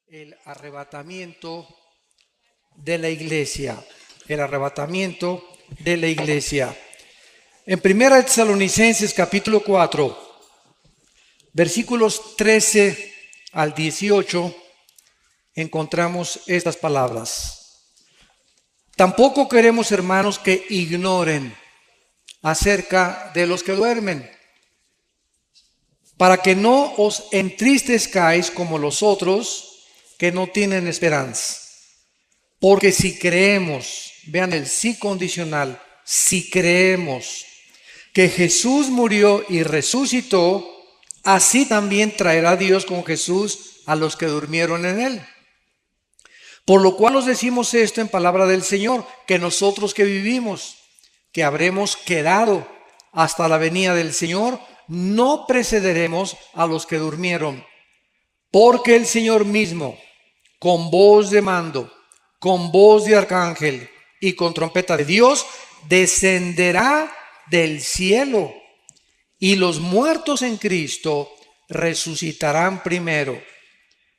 El arrebatamiento de la iglesia. El arrebatamiento de la iglesia. En 1 Tesalonicenses capítulo 4, versículos 13 al 18, encontramos estas palabras. Tampoco queremos, hermanos, que ignoren acerca de los que duermen, para que no os entristezcáis como los otros que no tienen esperanza. Porque si creemos, vean el sí condicional, si creemos que Jesús murió y resucitó, así también traerá Dios con Jesús a los que durmieron en él. Por lo cual os decimos esto en palabra del Señor, que nosotros que vivimos, que habremos quedado hasta la venida del Señor, no precederemos a los que durmieron. Porque el Señor mismo, con voz de mando, con voz de arcángel y con trompeta de Dios, descenderá del cielo, y los muertos en Cristo resucitarán primero.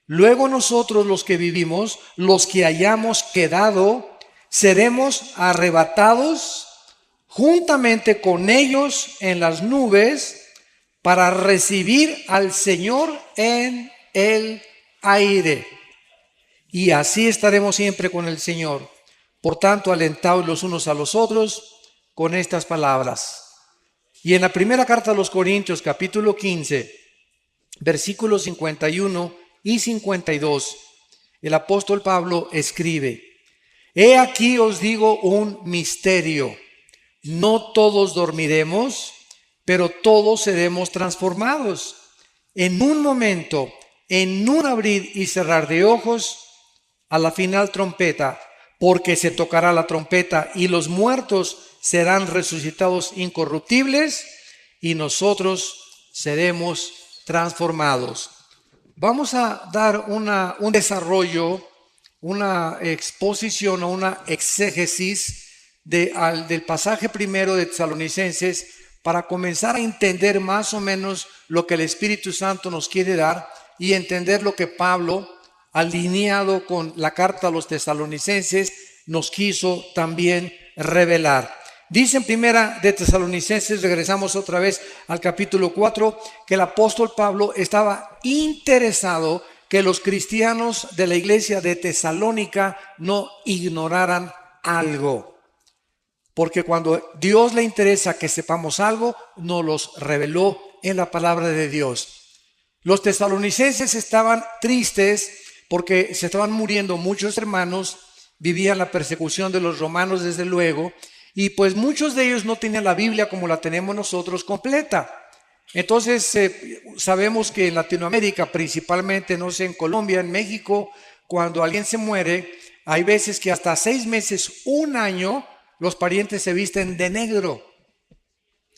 Luego nosotros los que vivimos, los que hayamos quedado, seremos arrebatados juntamente con ellos en las nubes para recibir al Señor en el aire. Y así estaremos siempre con el Señor. Por tanto, alentaos los unos a los otros con estas palabras. Y en la primera carta a los Corintios, capítulo 15, versículos 51 y 52, el apóstol Pablo escribe: He aquí os digo un misterio. No todos dormiremos, pero todos seremos transformados. En un momento, en un abrir y cerrar de ojos, a la final trompeta, porque se tocará la trompeta y los muertos serán resucitados incorruptibles y nosotros seremos transformados. Vamos a dar un desarrollo, una exposición o una exégesis del pasaje primero de Tesalonicenses para comenzar a entender más o menos lo que el Espíritu Santo nos quiere dar y entender lo que Pablo, alineado con la carta a los tesalonicenses, nos quiso también revelar. Dice en primera de Tesalonicenses, regresamos otra vez al capítulo 4, que el apóstol Pablo estaba interesado que los cristianos de la iglesia de Tesalónica no ignoraran algo. Porque cuando Dios le interesa que sepamos algo, nos los reveló en la palabra de Dios. Los tesalonicenses estaban tristes porque se estaban muriendo muchos hermanos, vivían la persecución de los romanos desde luego, y pues muchos de ellos no tenían la Biblia como la tenemos nosotros completa. Entonces sabemos que en Latinoamérica, principalmente, no sé, en Colombia, en México, cuando alguien se muere, hay veces que hasta 6 meses, 1 año, los parientes se visten de negro.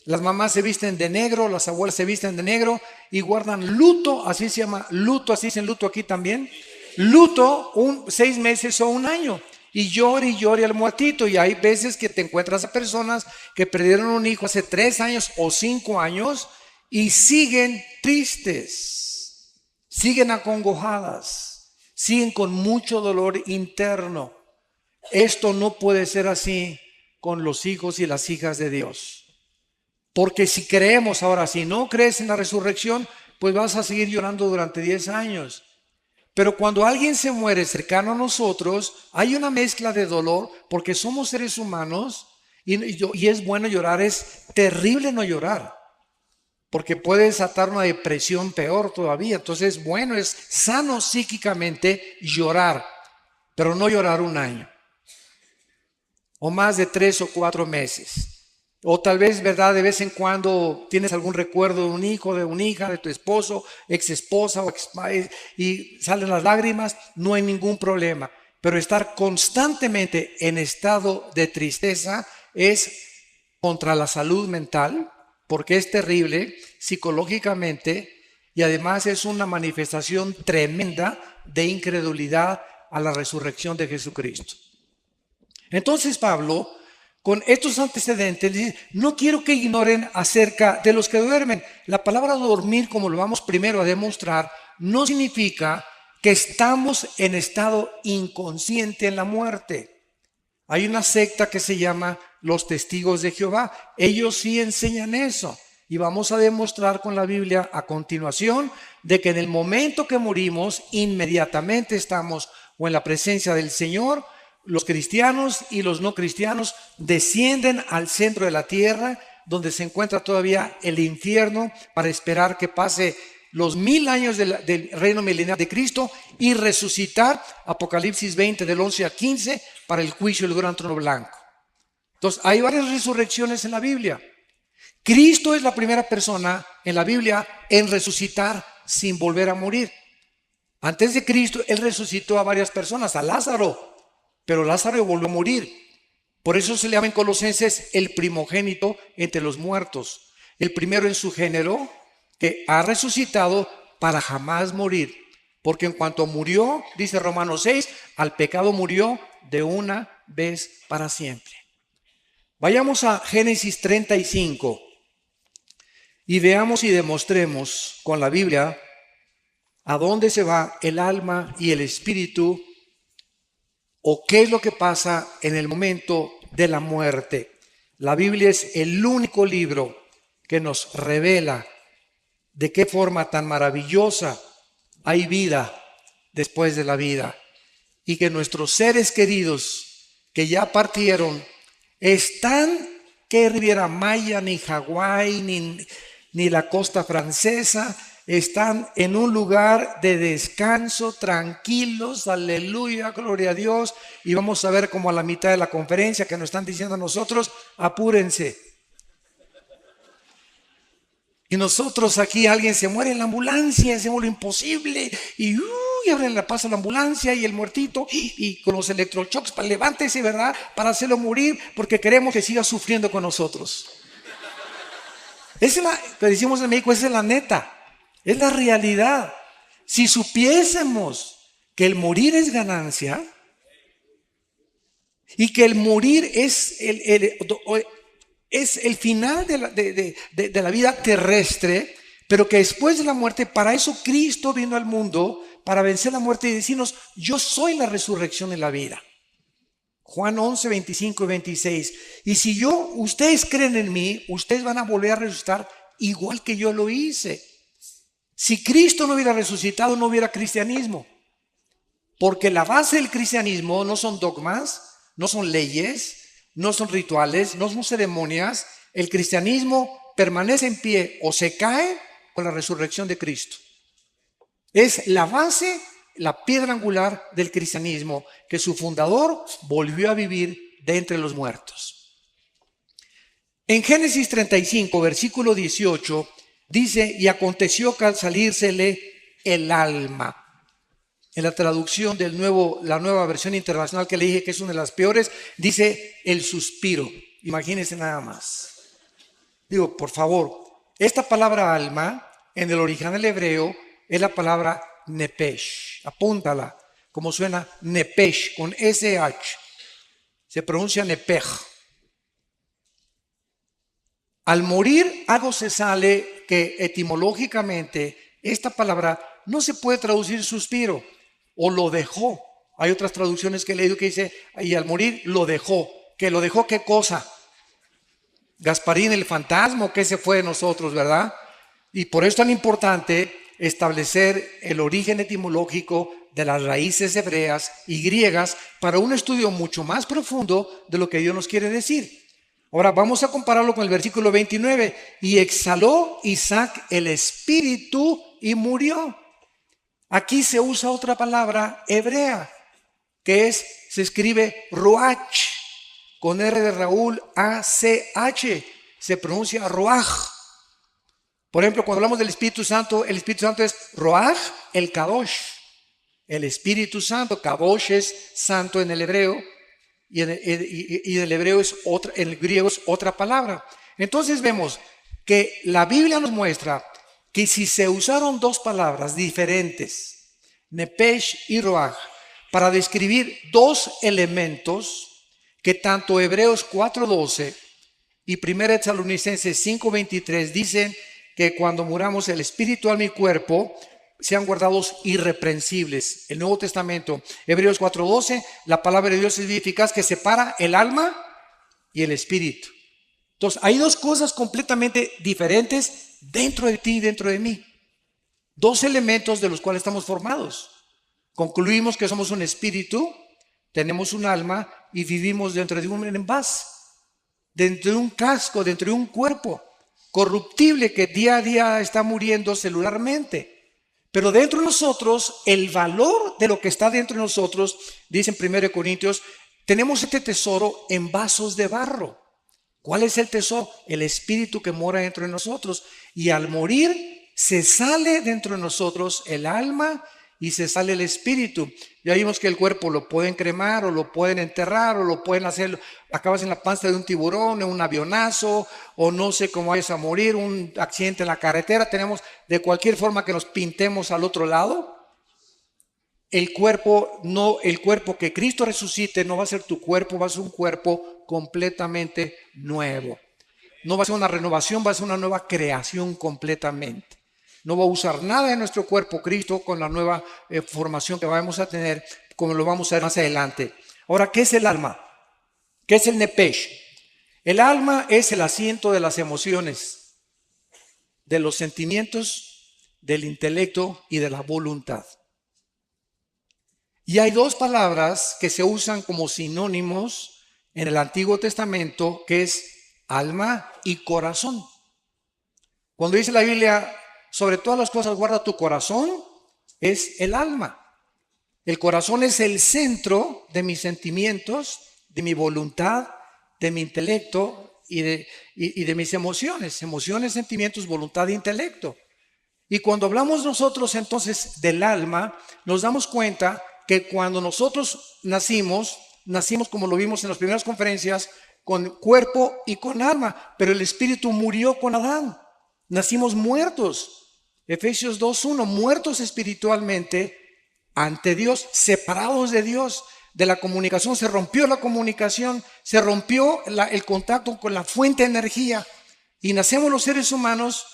Las mamás se visten de negro, las abuelas se visten de negro y guardan luto, así se llama luto, así dicen luto aquí también. Luto 6 meses o 1 año y llore al muertito. Y hay veces que te encuentras a personas que perdieron un hijo hace 3 años o 5 años y siguen tristes, siguen acongojadas, siguen con mucho dolor interno. Esto no puede ser así con los hijos y las hijas de Dios. Porque si creemos ahora, si no crees en la resurrección, pues vas a seguir llorando durante 10 años. Pero cuando alguien se muere cercano a nosotros, hay una mezcla de dolor porque somos seres humanos y es bueno llorar, es terrible no llorar. Porque puede desatar una depresión peor todavía. Entonces, bueno, es sano psíquicamente llorar, pero no llorar 1 año. O más de 3 o 4 meses. O tal vez, ¿verdad? De vez en cuando tienes algún recuerdo de un hijo, de una hija, de tu esposo, ex esposa y salen las lágrimas, no hay ningún problema. Pero estar constantemente en estado de tristeza es contra la salud mental, porque es terrible psicológicamente y además es una manifestación tremenda de incredulidad a la resurrección de Jesucristo. Entonces Pablo, con estos antecedentes, dice, no quiero que ignoren acerca de los que duermen. La palabra dormir, como lo vamos primero a demostrar, no significa que estamos en estado inconsciente en la muerte. Hay una secta que se llama los Testigos de Jehová. Ellos sí enseñan eso. Y vamos a demostrar con la Biblia a continuación de que en el momento que morimos, inmediatamente estamos o en la presencia del Señor. Los cristianos y los no cristianos descienden al centro de la tierra, donde se encuentra todavía el infierno, para esperar que pase los 1000 años del reino milenial de Cristo y resucitar, Apocalipsis 20 del 11 al 15, para el juicio del gran trono blanco. Entonces, hay varias resurrecciones en la Biblia. Cristo es la primera persona en la Biblia en resucitar sin volver a morir. Antes de Cristo, Él resucitó a varias personas, a Lázaro, pero Lázaro volvió a morir. Por eso se le llama en Colosenses el primogénito entre los muertos, el primero en su género, que ha resucitado para jamás morir. Porque en cuanto murió, dice Romanos 6, al pecado murió de una vez para siempre. Vayamos a Génesis 35 y veamos y demostremos con la Biblia a dónde se va el alma y el espíritu, o qué es lo que pasa en el momento de la muerte. La Biblia es el único libro que nos revela de qué forma tan maravillosa hay vida después de la vida, y que nuestros seres queridos que ya partieron están, que Riviera Maya, ni Hawái, ni la costa francesa, están en un lugar de descanso, tranquilos, aleluya, gloria a Dios. Y vamos a ver como a la mitad de la conferencia que nos están diciendo a nosotros, apúrense. Y nosotros aquí, alguien se muere en la ambulancia, hacemos lo imposible, y abren la paso a la ambulancia y el muertito, y con los electroshocks, levántese, ¿verdad? Para hacerlo morir, porque queremos que siga sufriendo con nosotros. Esa es que decimos en México, esa es la neta. Es la realidad. Si supiésemos que el morir es ganancia y que el morir es el final de la vida terrestre, pero que después de la muerte, para eso Cristo vino al mundo, para vencer la muerte y decirnos, yo soy la resurrección y la vida. Juan 11, 25 y 26. Y si ustedes creen en mí, ustedes van a volver a resucitar igual que yo lo hice. Si Cristo no hubiera resucitado, no hubiera cristianismo. Porque la base del cristianismo no son dogmas, no son leyes, no son rituales, no son ceremonias. El cristianismo permanece en pie o se cae con la resurrección de Cristo. Es la base, la piedra angular del cristianismo, que su fundador volvió a vivir de entre los muertos. En Génesis 35, versículo 18, dice, y aconteció que al salírsele el alma. En la traducción la nueva versión internacional que le dije que es una de las peores, dice el suspiro. Imagínense nada más. Digo, por favor, esta palabra alma en el original hebreo es la palabra nepesh. Apúntala, como suena nepesh, con SH. Se pronuncia nepej. Al morir, algo se sale que etimológicamente esta palabra no se puede traducir suspiro o lo dejó. Hay otras traducciones que he leído que dice, y al morir lo dejó. ¿Que lo dejó qué cosa? Gasparín el fantasma, que se fue de nosotros, ¿verdad? Y por eso es tan importante establecer el origen etimológico de las raíces hebreas y griegas para un estudio mucho más profundo de lo que Dios nos quiere decir. Ahora vamos a compararlo con el versículo 29. Y exhaló Isaac el espíritu y murió. Aquí se usa otra palabra hebrea, que se escribe ruach, con R de Raúl, A-C-H, se pronuncia ruach. Por ejemplo, cuando hablamos del Espíritu Santo, el Espíritu Santo es ruach, el kadosh. El Espíritu Santo, kadosh es santo en el hebreo, y en el hebreo en el griego es otra palabra. Entonces vemos que la Biblia nos muestra que si se usaron dos palabras diferentes, nepesh y ruach, para describir dos elementos que tanto Hebreos 4:12 y 1 Tesalonicenses 5:23 dicen que cuando muramos el espíritu, alma y cuerpo sean guardados irreprensibles. El Nuevo Testamento, Hebreos 4:12, la palabra de Dios es eficaz que separa el alma y el espíritu. Entonces, hay dos cosas completamente diferentes dentro de ti y dentro de mí. Dos elementos de los cuales estamos formados. Concluimos que somos un espíritu, tenemos un alma y vivimos dentro de un envase, dentro de un casco, dentro de un cuerpo corruptible que día a día está muriendo celularmente. Pero dentro de nosotros, el valor de lo que está dentro de nosotros, dice en 1 Corintios, tenemos este tesoro en vasos de barro. ¿Cuál es el tesoro? El espíritu que mora dentro de nosotros. Y al morir, se sale dentro de nosotros el alma y se sale el espíritu. Ya vimos que el cuerpo lo pueden cremar o lo pueden enterrar o lo pueden hacer, acabas en la panza de un tiburón, en un avionazo o no sé cómo vayas a morir, un accidente en la carretera. Tenemos de cualquier forma que nos pintemos al otro lado. El cuerpo que Cristo resucite no va a ser tu cuerpo, va a ser un cuerpo completamente nuevo. No va a ser una renovación, va a ser una nueva creación completamente. No va a usar nada de nuestro cuerpo Cristo con la nueva formación que vamos a tener, como lo vamos a ver más adelante. Ahora, ¿qué es el alma? ¿Qué es el nepesh? El alma es el asiento de las emociones, de los sentimientos, del intelecto y de la voluntad. Y hay dos palabras que se usan como sinónimos en el Antiguo Testamento, que es alma y corazón. Cuando dice la Biblia, sobre todas las cosas guarda tu corazón, es el alma. El corazón es el centro de mis sentimientos, de mi voluntad, de mi intelecto y de mis emociones. Emociones, sentimientos, voluntad e intelecto. Y cuando hablamos nosotros entonces del alma, nos damos cuenta que cuando nosotros nacimos como lo vimos en las primeras conferencias, con cuerpo y con alma, pero el espíritu murió con Adán. Nacimos muertos. Efesios 2:1, muertos espiritualmente ante Dios, separados de Dios, de la comunicación. Se rompió la comunicación, se rompió el contacto con la fuente de energía y nacemos los seres humanos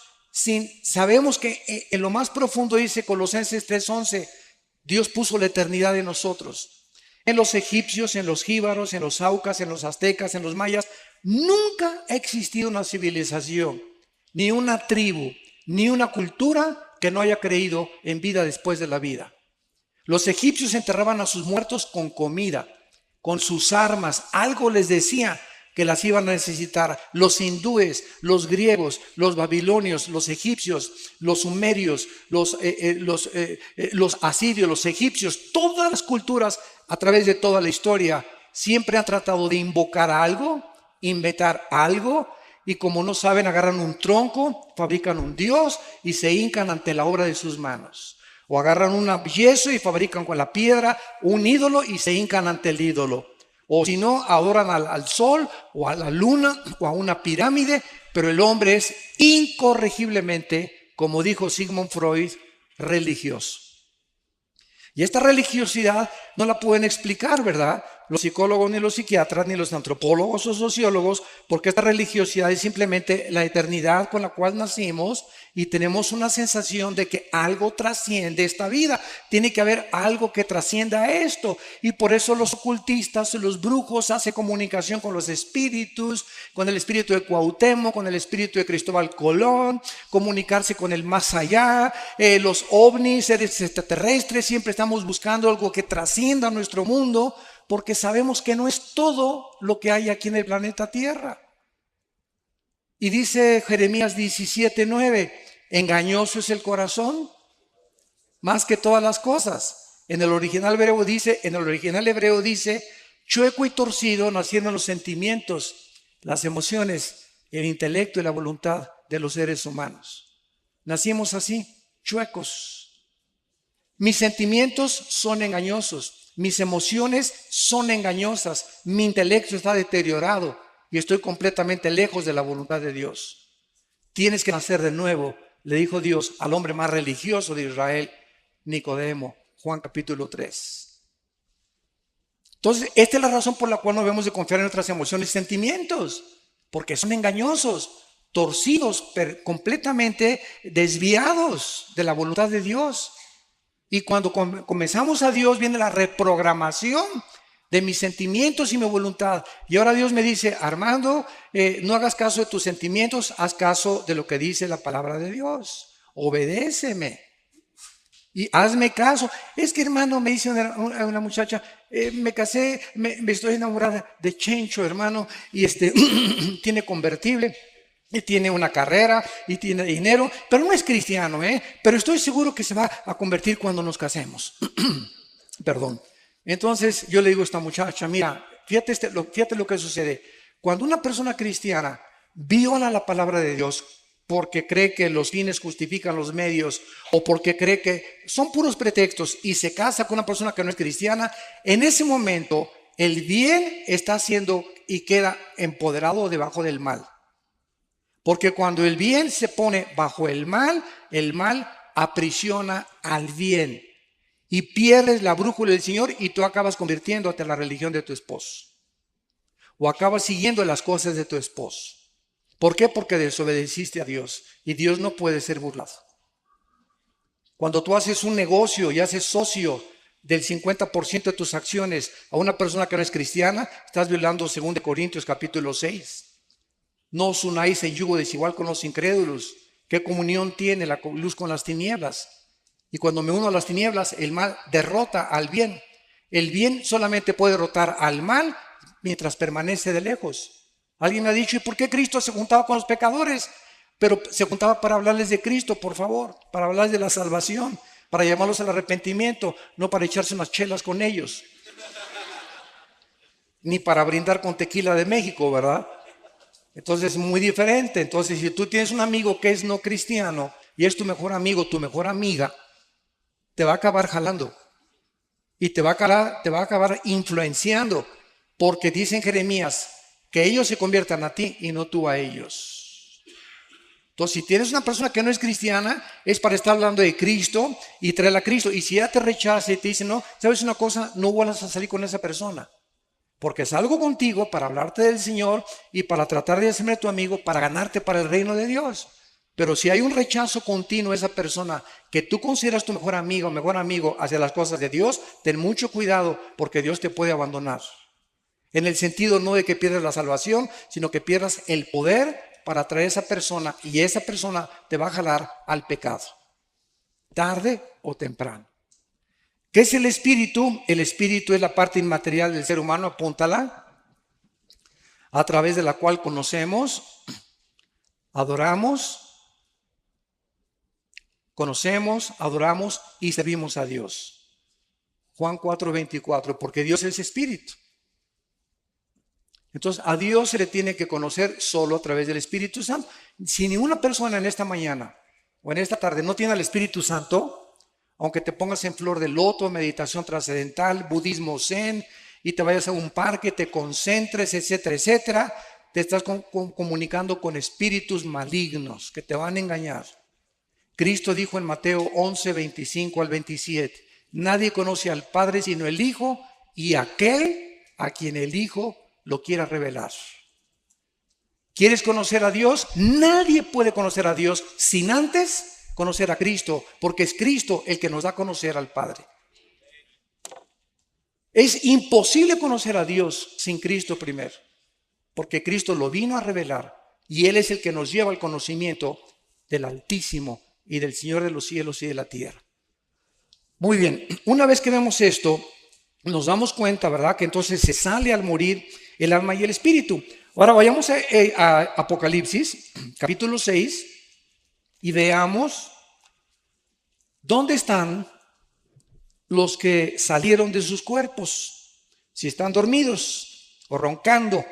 sabemos que en lo más profundo, dice Colosenses 3:11, Dios puso la eternidad en nosotros. En los egipcios, en los jíbaros, en los aucas, en los aztecas, en los mayas, nunca ha existido una civilización, ni una tribu, ni una cultura que no haya creído en vida después de la vida. Los egipcios enterraban a sus muertos con comida, con sus armas. Algo les decía que las iban a necesitar. Los hindúes, los griegos, los babilonios, los egipcios, los sumerios, los asirios, los egipcios, todas las culturas a través de toda la historia siempre han tratado de invocar algo, inventar algo, y como no saben, agarran un tronco, fabrican un dios y se hincan ante la obra de sus manos. O agarran un yeso y fabrican con la piedra un ídolo y se hincan ante el ídolo. O si no, adoran al sol o a la luna o a una pirámide, pero el hombre es incorregiblemente, como dijo Sigmund Freud, religioso. Y esta religiosidad no la pueden explicar, ¿verdad? Los psicólogos, ni los psiquiatras, ni los antropólogos o sociólogos, porque esta religiosidad es simplemente la eternidad con la cual nacimos y tenemos una sensación de que algo trasciende esta vida. Tiene que haber algo que trascienda esto. Y por eso los ocultistas, los brujos hacen comunicación con los espíritus, con el espíritu de Cuauhtémoc, con el espíritu de Cristóbal Colón, comunicarse con el más allá, los ovnis, seres extraterrestres, siempre estamos buscando algo que trascienda nuestro mundo, porque sabemos que no es todo lo que hay aquí en el planeta Tierra. Y dice Jeremías 17:9, engañoso es el corazón más que todas las cosas. En el original hebreo dice, chueco y torcido nacieron los sentimientos, las emociones, el intelecto y la voluntad de los seres humanos. Nacimos así, chuecos. Mis sentimientos son engañosos, mis emociones son engañosas, mi intelecto está deteriorado y estoy completamente lejos de la voluntad de Dios. Tienes que nacer de nuevo, le dijo Dios al hombre más religioso de Israel, Nicodemo, Juan capítulo 3. Entonces, esta es la razón por la cual no debemos de confiar en nuestras emociones y sentimientos, porque son engañosos, torcidos, completamente desviados de la voluntad de Dios. Y cuando comenzamos a Dios, viene la reprogramación de mis sentimientos y mi voluntad. Y ahora Dios me dice, Armando, no hagas caso de tus sentimientos, haz caso de lo que dice la palabra de Dios. Obedéceme. Y hazme caso. Es que, hermano, me dice una muchacha, me casé, me estoy enamorada de Chencho, hermano, y tiene convertible, y tiene una carrera, y tiene dinero, pero no es cristiano, pero estoy seguro que se va a convertir cuando nos casemos. Perdón. Entonces yo le digo a esta muchacha, mira, fíjate lo que sucede. Cuando una persona cristiana viola la palabra de Dios, porque cree que los fines justifican los medios o porque cree que son puros pretextos y se casa con una persona que no es cristiana, en ese momento el bien está haciendo y queda empoderado debajo del mal. Porque cuando el bien se pone bajo el mal aprisiona al bien y pierdes la brújula del Señor y tú acabas convirtiéndote en la religión de tu esposo o acabas siguiendo las cosas de tu esposo. ¿Por qué? Porque desobedeciste a Dios y Dios no puede ser burlado. Cuando tú haces un negocio y haces socio del 50% de tus acciones a una persona que no es cristiana, estás violando 2 Corintios capítulo 6. No os unáis en yugo desigual con los incrédulos. ¿Qué comunión tiene la luz con las tinieblas? Y cuando me uno a las tinieblas, el mal derrota al bien. El bien solamente puede derrotar al mal mientras permanece de lejos. Alguien me ha dicho, ¿y por qué Cristo se juntaba con los pecadores? Pero se juntaba para hablarles de Cristo, por favor, para hablarles de la salvación, para llamarlos al arrepentimiento, no para echarse unas chelas con ellos, ni para brindar con tequila de México, ¿verdad? Entonces es muy diferente. Entonces, si tú tienes un amigo que es no cristiano y es tu mejor amigo, tu mejor amiga, te va a acabar jalando y te va a acabar influenciando, porque dice en Jeremías que ellos se conviertan a ti y no tú a ellos. Entonces, si tienes una persona que no es cristiana, es para estar hablando de Cristo y traerla a Cristo. Y si ella te rechaza y te dice, no, ¿sabes una cosa? No vuelvas a salir con esa persona. Porque salgo contigo para hablarte del Señor y para tratar de hacerme tu amigo, para ganarte para el reino de Dios. Pero si hay un rechazo continuo a esa persona que tú consideras tu mejor amigo o mejor amigo hacia las cosas de Dios, ten mucho cuidado porque Dios te puede abandonar. En el sentido no de que pierdas la salvación, sino que pierdas el poder para atraer a esa persona y esa persona te va a jalar al pecado, tarde o temprano. ¿Qué es el espíritu? El espíritu es la parte inmaterial del ser humano, apúntala, a través de la cual conocemos, adoramos y servimos a Dios. Juan 4:24, porque Dios es espíritu. Entonces, a Dios se le tiene que conocer solo a través del Espíritu Santo. Si ninguna persona en esta mañana o en esta tarde no tiene al Espíritu Santo, aunque te pongas en flor de loto, meditación trascendental, budismo zen, y te vayas a un parque, te concentres, etcétera, etcétera, te estás comunicando con espíritus malignos que te van a engañar. Cristo dijo en Mateo 11:25-27, nadie conoce al Padre sino el Hijo y aquel a quien el Hijo lo quiera revelar. ¿Quieres conocer a Dios? Nadie puede conocer a Dios sin antes conocer a Cristo, porque es Cristo el que nos da a conocer al Padre. Es imposible conocer a Dios sin Cristo primero, porque Cristo lo vino a revelar y Él es el que nos lleva al conocimiento del Altísimo y del Señor de los cielos y de la tierra. Muy bien, una vez que vemos esto, nos damos cuenta, ¿verdad?, que entonces se sale al morir el alma y el espíritu. Ahora vayamos a Apocalipsis, capítulo 6, y veamos dónde están los que salieron de sus cuerpos, si están dormidos o roncando.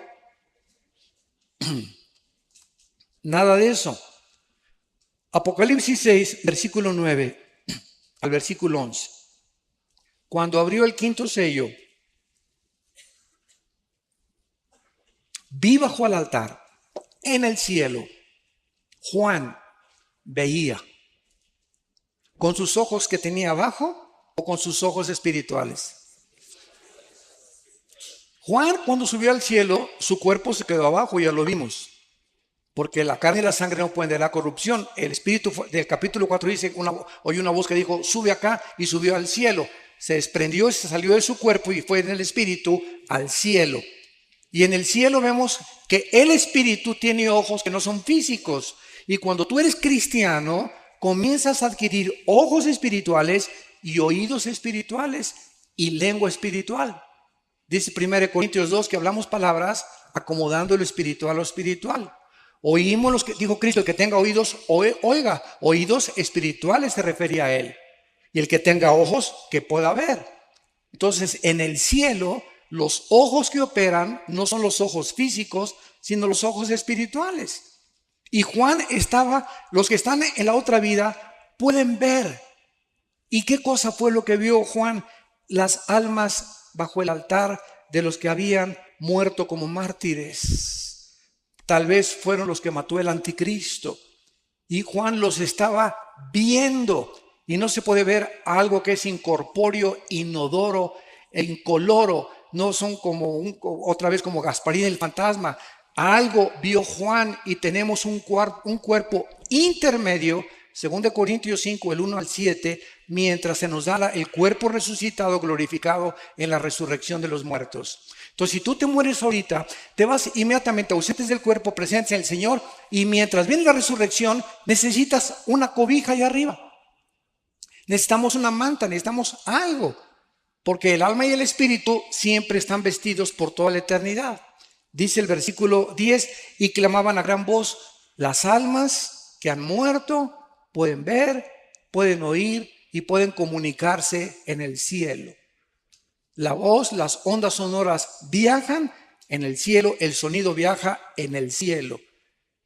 Nada de eso. Apocalipsis 6, versículo 9 al versículo 11. Cuando abrió el quinto sello, vi bajo el altar, en el cielo, Juan veía, con sus ojos que tenía abajo o con sus ojos espirituales. Juan, cuando subió al cielo, su cuerpo se quedó abajo, ya lo vimos. Porque la carne y la sangre no pueden dar corrupción. El Espíritu del capítulo 4 dice, oyó una voz que dijo, sube acá, y subió al cielo. Se desprendió, se salió de su cuerpo y fue en el Espíritu al cielo. Y en el cielo vemos que el Espíritu tiene ojos que no son físicos. Y cuando tú eres cristiano, comienzas a adquirir ojos espirituales y oídos espirituales y lengua espiritual. Dice 1 Corintios 2 que hablamos palabras acomodando lo espiritual a lo espiritual. Oímos los que dijo Cristo, el que tenga oídos, oiga, oídos espirituales se refería a él. Y el que tenga ojos, que pueda ver. Entonces, en el cielo, los ojos que operan no son los ojos físicos, sino los ojos espirituales. Y Juan los que están en la otra vida pueden ver. ¿Y qué cosa fue lo que vio Juan? Las almas bajo el altar de los que habían muerto como mártires. Tal vez fueron los que mató el anticristo. Y Juan los estaba viendo. Y no se puede ver algo que es incorpóreo, inodoro e incoloro. No son otra vez como Gasparín el fantasma. Algo vio Juan y tenemos un cuerpo intermedio, 2 Corintios 5, el 1 al 7, mientras se nos da el cuerpo resucitado, glorificado en la resurrección de los muertos. Entonces, si tú te mueres ahorita, te vas inmediatamente ausentes del cuerpo, presentes en el Señor, y mientras viene la resurrección, necesitas una cobija allá arriba. Necesitamos una manta, necesitamos algo, porque el alma y el espíritu siempre están vestidos por toda la eternidad. Dice el versículo 10, y clamaban a gran voz, las almas que han muerto pueden ver, pueden oír y pueden comunicarse en el cielo. La voz, las ondas sonoras viajan en el cielo, el sonido viaja en el cielo.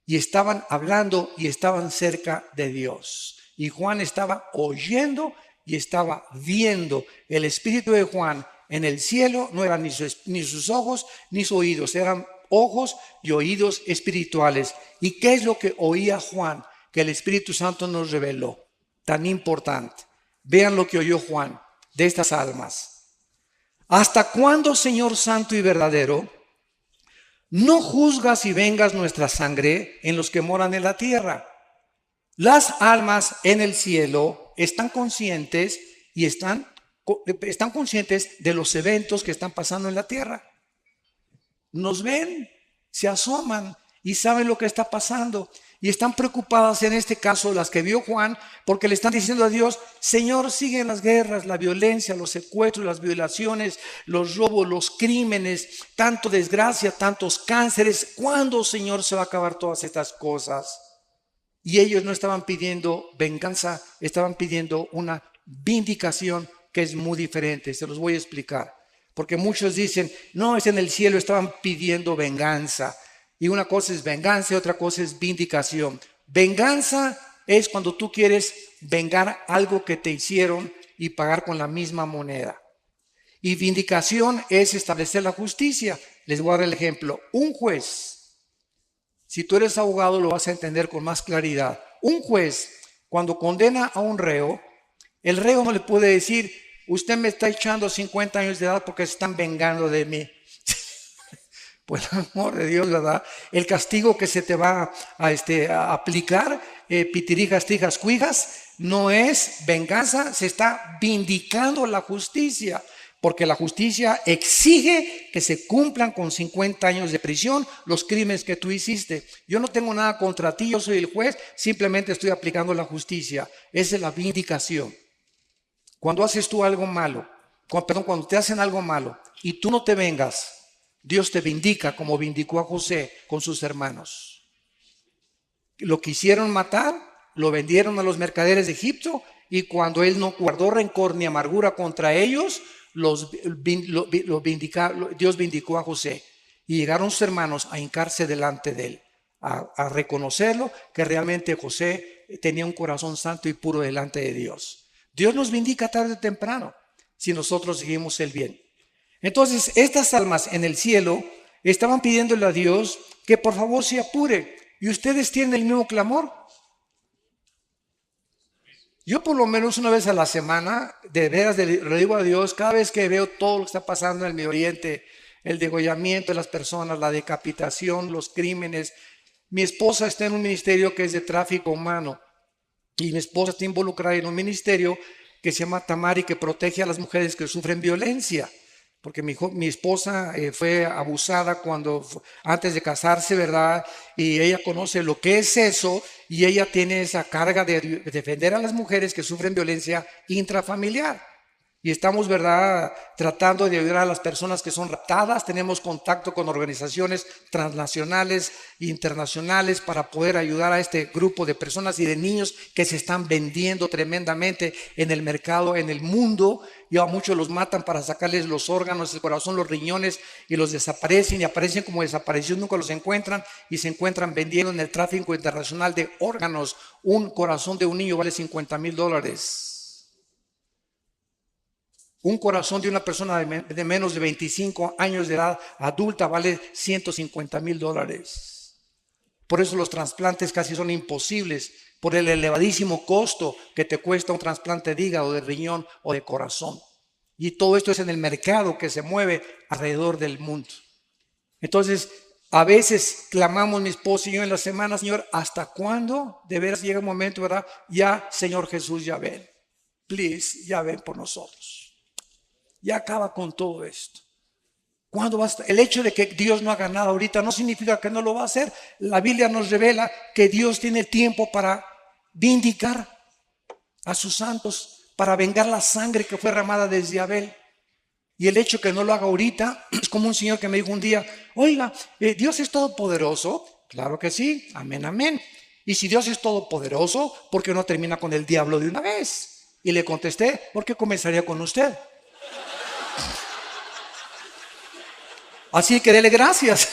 Y estaban hablando y estaban cerca de Dios. Y Juan estaba oyendo y estaba viendo. El espíritu de Juan en el cielo no eran ni sus ojos ni sus oídos, eran ojos y oídos espirituales. ¿Y qué es lo que oía Juan? Que el Espíritu Santo nos reveló. Tan importante. Vean lo que oyó Juan de estas almas. ¿Hasta cuándo, Señor Santo y verdadero, no juzgas y vengas nuestra sangre en los que moran en la tierra? Las almas en el cielo están conscientes y están conscientes de los eventos que están pasando en la tierra. Nos ven, se asoman y saben lo que está pasando. Y están preocupadas en este caso las que vio Juan, porque le están diciendo a Dios, Señor, siguen las guerras, la violencia, los secuestros, las violaciones, los robos, los crímenes, tanto desgracia, tantos cánceres. ¿Cuándo, Señor, se va a acabar todas estas cosas? Y ellos no estaban pidiendo venganza, estaban pidiendo una vindicación que es muy diferente. Se los voy a explicar. Porque muchos dicen, no, es en el cielo, estaban pidiendo venganza. Y una cosa es venganza y otra cosa es vindicación. Venganza es cuando tú quieres vengar algo que te hicieron y pagar con la misma moneda. Y vindicación es establecer la justicia. Les voy a dar el ejemplo. Un juez, si tú eres abogado lo vas a entender con más claridad. Un juez, cuando condena a un reo, el reo no le puede decir, usted me está echando 50 años de edad porque se están vengando de mí. Por el amor de Dios, ¿verdad? El castigo que se te va a aplicar, pitirijas, tijas, cuijas, no es venganza, se está vindicando la justicia. Porque la justicia exige que se cumplan con 50 años de prisión los crímenes que tú hiciste. Yo no tengo nada contra ti, yo soy el juez, simplemente estoy aplicando la justicia. Esa es la vindicación. Cuando haces tú algo malo, cuando te hacen algo malo y tú no te vengas, Dios te vindica como vindicó a José con sus hermanos. Lo quisieron matar, lo vendieron a los mercaderes de Egipto y cuando él no guardó rencor ni amargura contra ellos, Dios vindicó a José. Y llegaron sus hermanos a hincarse delante de él, a reconocerlo que realmente José tenía un corazón santo y puro delante de Dios. Dios nos vindica tarde o temprano si nosotros seguimos el bien. Entonces, estas almas en el cielo estaban pidiéndole a Dios que por favor se apure. ¿Y ustedes tienen el mismo clamor? Yo por lo menos una vez a la semana, de veras le digo a Dios, cada vez que veo todo lo que está pasando en el Medio Oriente, el degollamiento de las personas, la decapitación, los crímenes. Mi esposa está en un ministerio que es de tráfico humano y mi esposa está involucrada en un ministerio que se llama Tamari, que protege a las mujeres que sufren violencia. Porque mi esposa fue abusada antes de casarse, ¿verdad? Y ella conoce lo que es eso y ella tiene esa carga de defender a las mujeres que sufren violencia intrafamiliar. Y estamos, ¿verdad?, tratando de ayudar a las personas que son raptadas. Tenemos contacto con organizaciones transnacionales e internacionales para poder ayudar a este grupo de personas y de niños que se están vendiendo tremendamente en el mercado, en el mundo. Y a muchos los matan para sacarles los órganos, el corazón, los riñones, y los desaparecen y aparecen como desaparecidos, nunca los encuentran y se encuentran vendiendo en el tráfico internacional de órganos. Un corazón de un niño vale $50,000. Un corazón de una persona de menos de 25 años de edad adulta vale $150,000. Por eso los trasplantes casi son imposibles, por el elevadísimo costo que te cuesta un trasplante de hígado, de riñón o de corazón. Y todo esto es en el mercado que se mueve alrededor del mundo. Entonces, a veces clamamos mi esposo y yo en la semana: Señor, ¿hasta cuándo? De veras llega un momento, ¿verdad? Ya, Señor Jesús, ya ven. Please, ya ven por nosotros. Ya acaba con todo esto. ¿Cuándo va a estar? El hecho de que Dios no haga nada ahorita no significa que no lo va a hacer. La Biblia nos revela que Dios tiene tiempo para vindicar a sus santos, para vengar la sangre que fue derramada desde Abel. Y el hecho que no lo haga ahorita es como un señor que me dijo un día: oiga, ¿Dios es todopoderoso? Claro que sí, amén, amén. Y si Dios es todopoderoso, ¿por qué no termina con el diablo de una vez? Y le contesté: ¿por qué comenzaría con usted? Así que dele gracias.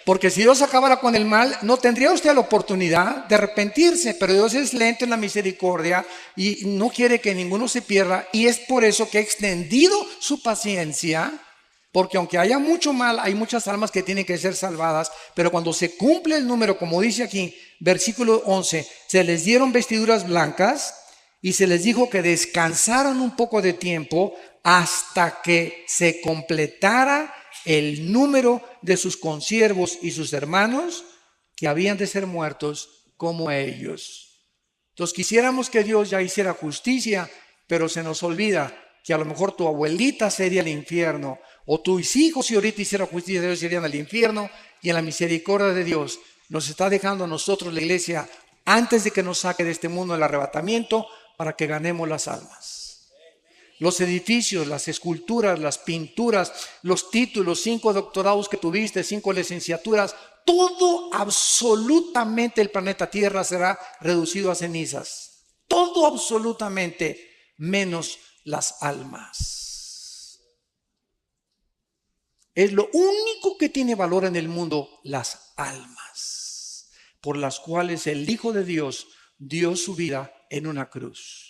Porque si Dios acabara con el mal, no tendría usted la oportunidad de arrepentirse. Pero Dios es lento en la misericordia y no quiere que ninguno se pierda. Y es por eso que ha extendido su paciencia. Porque aunque haya mucho mal, hay muchas almas que tienen que ser salvadas. Pero cuando se cumple el número, como dice aquí, versículo 11, se les dieron vestiduras blancas y se les dijo que descansaran un poco de tiempo hasta que se completara el número de sus consiervos y sus hermanos que habían de ser muertos como ellos. Entonces quisiéramos que Dios ya hiciera justicia, pero se nos olvida que a lo mejor tu abuelita sería el infierno, o tus hijos, si ahorita hiciera justicia, Dios irían al infierno. Y en la misericordia de Dios nos está dejando a nosotros, la iglesia, antes de que nos saque de este mundo el arrebatamiento, para que ganemos las almas. Los edificios, las esculturas, las pinturas, los títulos, 5 doctorados que tuviste, 5 licenciaturas, todo absolutamente el planeta Tierra será reducido a cenizas. Todo absolutamente, menos las almas. Es lo único que tiene valor en el mundo, las almas, por las cuales el Hijo de Dios dio su vida en una cruz.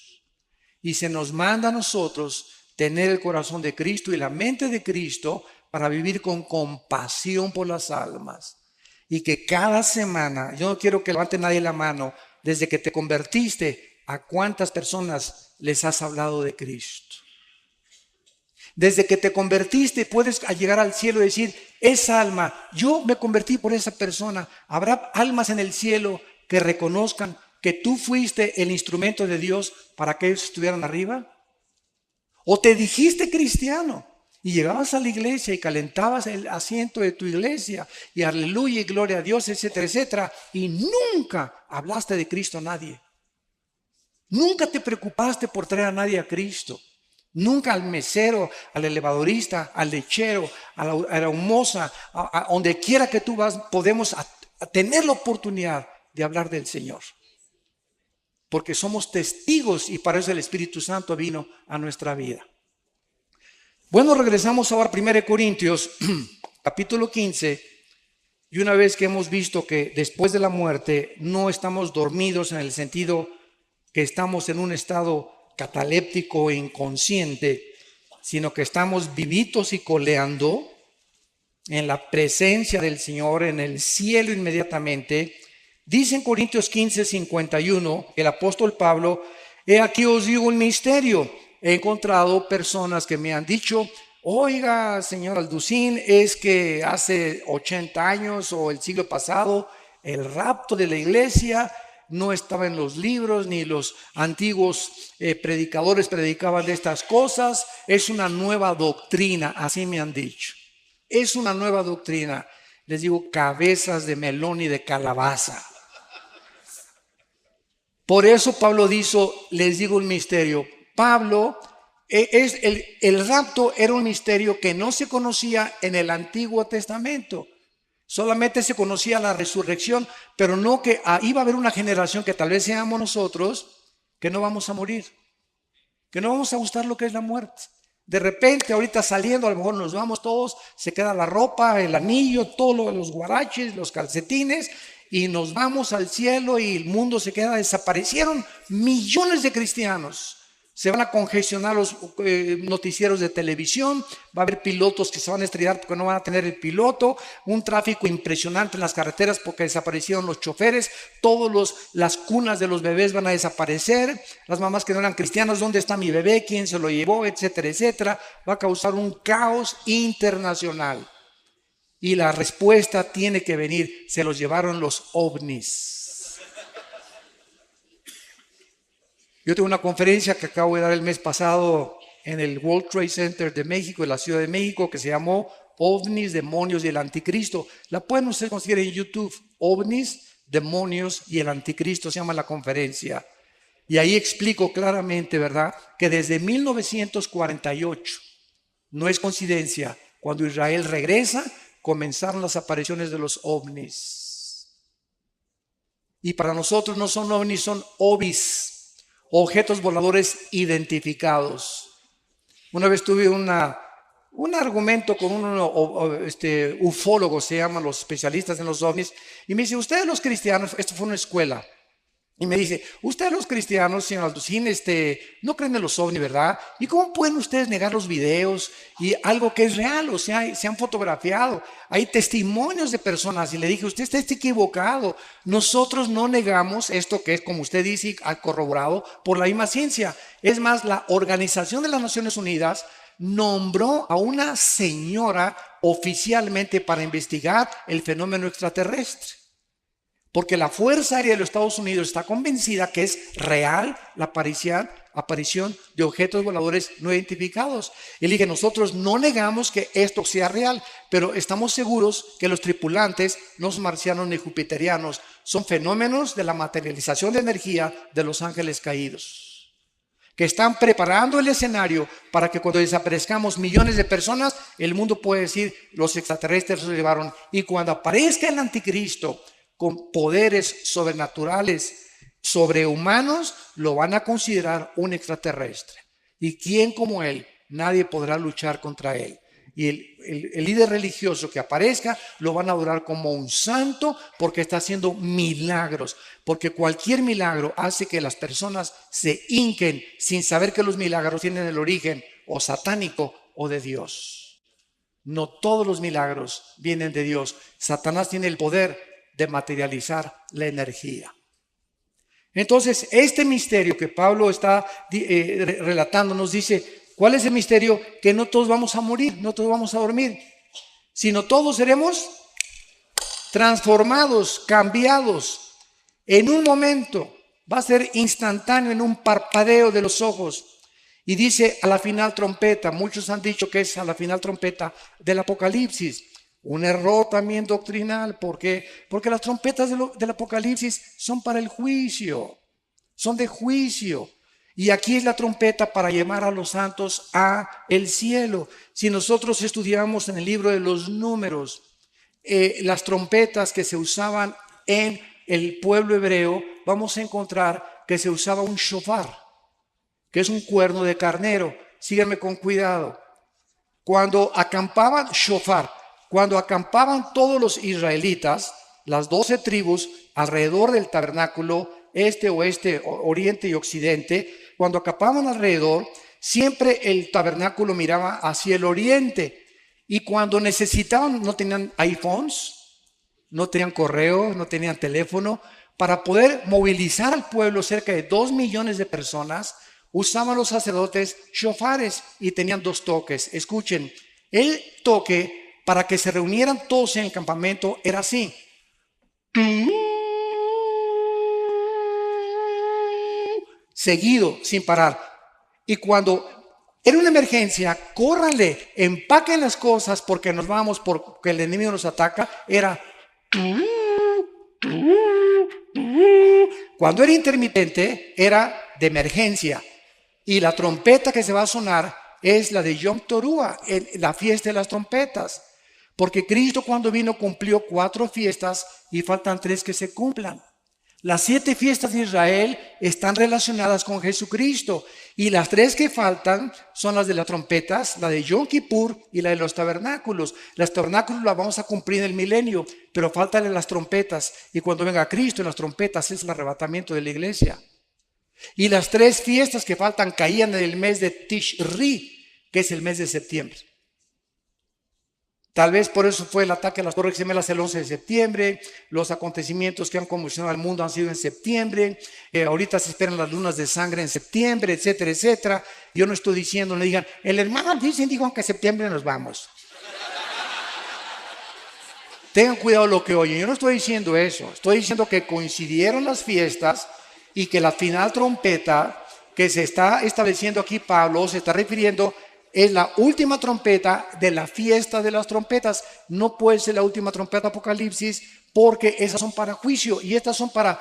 Y se nos manda a nosotros tener el corazón de Cristo y la mente de Cristo para vivir con compasión por las almas. Y que cada semana, yo no quiero que levante nadie la mano, desde que te convertiste, ¿a cuántas personas les has hablado de Cristo? Desde que te convertiste puedes llegar al cielo y decir: esa alma, yo me convertí por esa persona. ¿Habrá almas en el cielo que reconozcan que tú fuiste el instrumento de Dios para que ellos estuvieran arriba? ¿O te dijiste cristiano y llegabas a la iglesia y calentabas el asiento de tu iglesia y aleluya y gloria a Dios, etcétera, etcétera, y nunca hablaste de Cristo a nadie? Nunca te preocupaste por traer a nadie a Cristo. Nunca al mesero, al elevadorista, al lechero, a la humosa, a donde quiera que tú vas, podemos tener la oportunidad de hablar del Señor. Porque somos testigos y para eso el Espíritu Santo vino a nuestra vida. Bueno, regresamos ahora a 1 Corintios, capítulo 15. Y una vez que hemos visto que después de la muerte no estamos dormidos en el sentido que estamos en un estado cataléptico e inconsciente, sino que estamos vivitos y coleando en la presencia del Señor, en el cielo inmediatamente. Dice en Corintios 15, 51, el apóstol Pablo: he aquí os digo un misterio. He encontrado personas que me han dicho: oiga, señor Alducín, es que hace 80 años o el siglo pasado el rapto de la iglesia no estaba en los libros, ni los antiguos predicadores predicaban de estas cosas. Es una nueva doctrina, así me han dicho. Es una nueva doctrina. Les digo, cabezas de melón y de calabaza. Por eso Pablo dijo, les digo un misterio. Pablo, el rapto era un misterio que no se conocía en el Antiguo Testamento. Solamente se conocía la resurrección, pero no que iba a haber una generación que tal vez seamos nosotros, que no vamos a morir, que no vamos a gustar lo que es la muerte. De repente, ahorita saliendo, a lo mejor nos vamos todos, se queda la ropa, el anillo, todos los guaraches, los calcetines, y nos vamos al cielo y el mundo se queda. Desaparecieron millones de cristianos. Se van a congestionar los noticieros de televisión, va a haber pilotos que se van a estrellar porque no van a tener el piloto, un tráfico impresionante en las carreteras porque desaparecieron los choferes, las cunas de los bebés van a desaparecer, las mamás que no eran cristianas, ¿dónde está mi bebé? ¿Quién se lo llevó? Etcétera, etcétera. Va a causar un caos internacional. Y la respuesta tiene que venir, se los llevaron los ovnis. Yo tengo una conferencia que acabo de dar el mes pasado en el World Trade Center de México, en la Ciudad de México, que se llamó OVNIs, Demonios y el Anticristo. La pueden ustedes conseguir en YouTube. OVNIs, Demonios y el Anticristo se llama la conferencia. Y ahí explico claramente, ¿verdad?, que desde 1948, no es coincidencia, cuando Israel regresa, comenzaron las apariciones de los ovnis. Y para nosotros no son ovnis, son ovis. Objetos voladores identificados. Una vez tuve un argumento con un ufólogo, se llaman los especialistas en los ovnis, y me dice, ustedes los cristianos, esto fue una escuela, y me dice, ustedes los cristianos, señor Alducín, no creen en los ovnis, ¿verdad? ¿Y cómo pueden ustedes negar los videos y algo que es real? O sea, se han fotografiado, hay testimonios de personas. Y le dije, usted está equivocado. Nosotros no negamos esto que es, como usted dice, corroborado por la misma ciencia. Es más, la Organización de las Naciones Unidas nombró a una señora oficialmente para investigar el fenómeno extraterrestre. Porque la Fuerza Aérea de los Estados Unidos está convencida que es real la aparición de objetos voladores no identificados. Y le dije, nosotros no negamos que esto sea real, pero estamos seguros que los tripulantes no son marcianos ni jupiterianos, son fenómenos de la materialización de energía de los ángeles caídos, que están preparando el escenario para que cuando desaparezcamos millones de personas, el mundo puede decir, los extraterrestres se llevaron. Y cuando aparezca el anticristo, con poderes sobrenaturales, sobrehumanos, lo van a considerar un extraterrestre. ¿Y quién como él? Nadie podrá luchar contra él. Y el líder religioso que aparezca lo van a adorar como un santo porque está haciendo milagros. Porque cualquier milagro hace que las personas se hinquen sin saber que los milagros tienen el origen o satánico o de Dios. No todos los milagros vienen de Dios. Satanás tiene el poder de materializar la energía. Entonces, este misterio que Pablo está relatando nos dice, ¿cuál es el misterio? Que no todos vamos a morir, no todos vamos a dormir, sino todos seremos transformados, cambiados. En un momento, va a ser instantáneo, en un parpadeo de los ojos. Y dice a la final trompeta, muchos han dicho que es a la final trompeta del Apocalipsis. Un error también doctrinal. ¿Por qué? Porque las trompetas del Apocalipsis son para el juicio, son de juicio. Y aquí es la trompeta para llamar a los santos a el cielo. Si nosotros estudiamos en el libro de los Números, las trompetas que se usaban en el pueblo hebreo, vamos a encontrar que se usaba un shofar, que es un cuerno de carnero. Síganme con cuidado. Cuando acampaban cuando acampaban todos los israelitas, las 12 tribus alrededor del tabernáculo, oeste, oriente y occidente, cuando acampaban alrededor, siempre el tabernáculo miraba hacia el oriente. Y cuando necesitaban, no tenían iPhones, no tenían correo, no tenían teléfono, para poder movilizar al pueblo, cerca de 2 millones de personas, usaban los sacerdotes shofares y tenían 2 toques. Escuchen, El toque para que se reunieran todos en el campamento era así. Seguido, sin parar. Y cuando era una emergencia, córranle, empaquen las cosas porque nos vamos, porque el enemigo nos ataca. Era cuando era intermitente, era de emergencia. Y la trompeta que se va a sonar es la de Yom Teruah, la fiesta de las trompetas. Porque Cristo cuando vino cumplió 4 fiestas y faltan 3 que se cumplan. Las 7 fiestas de Israel están relacionadas con Jesucristo y las 3 que faltan son las de las trompetas, la de Yom Kippur y la de los tabernáculos. Las tabernáculos las vamos a cumplir en el milenio, pero faltan las trompetas y cuando venga Cristo en las trompetas es el arrebatamiento de la iglesia. Y las 3 fiestas que faltan caían en el mes de Tishri, que es el mes de septiembre. Tal vez por eso fue el ataque a las Torres Gemelas el 11 de septiembre, los acontecimientos que han conmocionado al mundo han sido en septiembre, ahorita se esperan las lunas de sangre en septiembre, etcétera, etcétera. Yo no estoy diciendo, no digan, el hermano dijo que en septiembre nos vamos. Tengan cuidado lo que oyen, yo no estoy diciendo eso, estoy diciendo que coincidieron las fiestas y que la final trompeta que se está estableciendo aquí Pablo se está refiriendo es la última trompeta de la fiesta de las trompetas. No puede ser la última trompeta Apocalipsis porque esas son para juicio y estas son para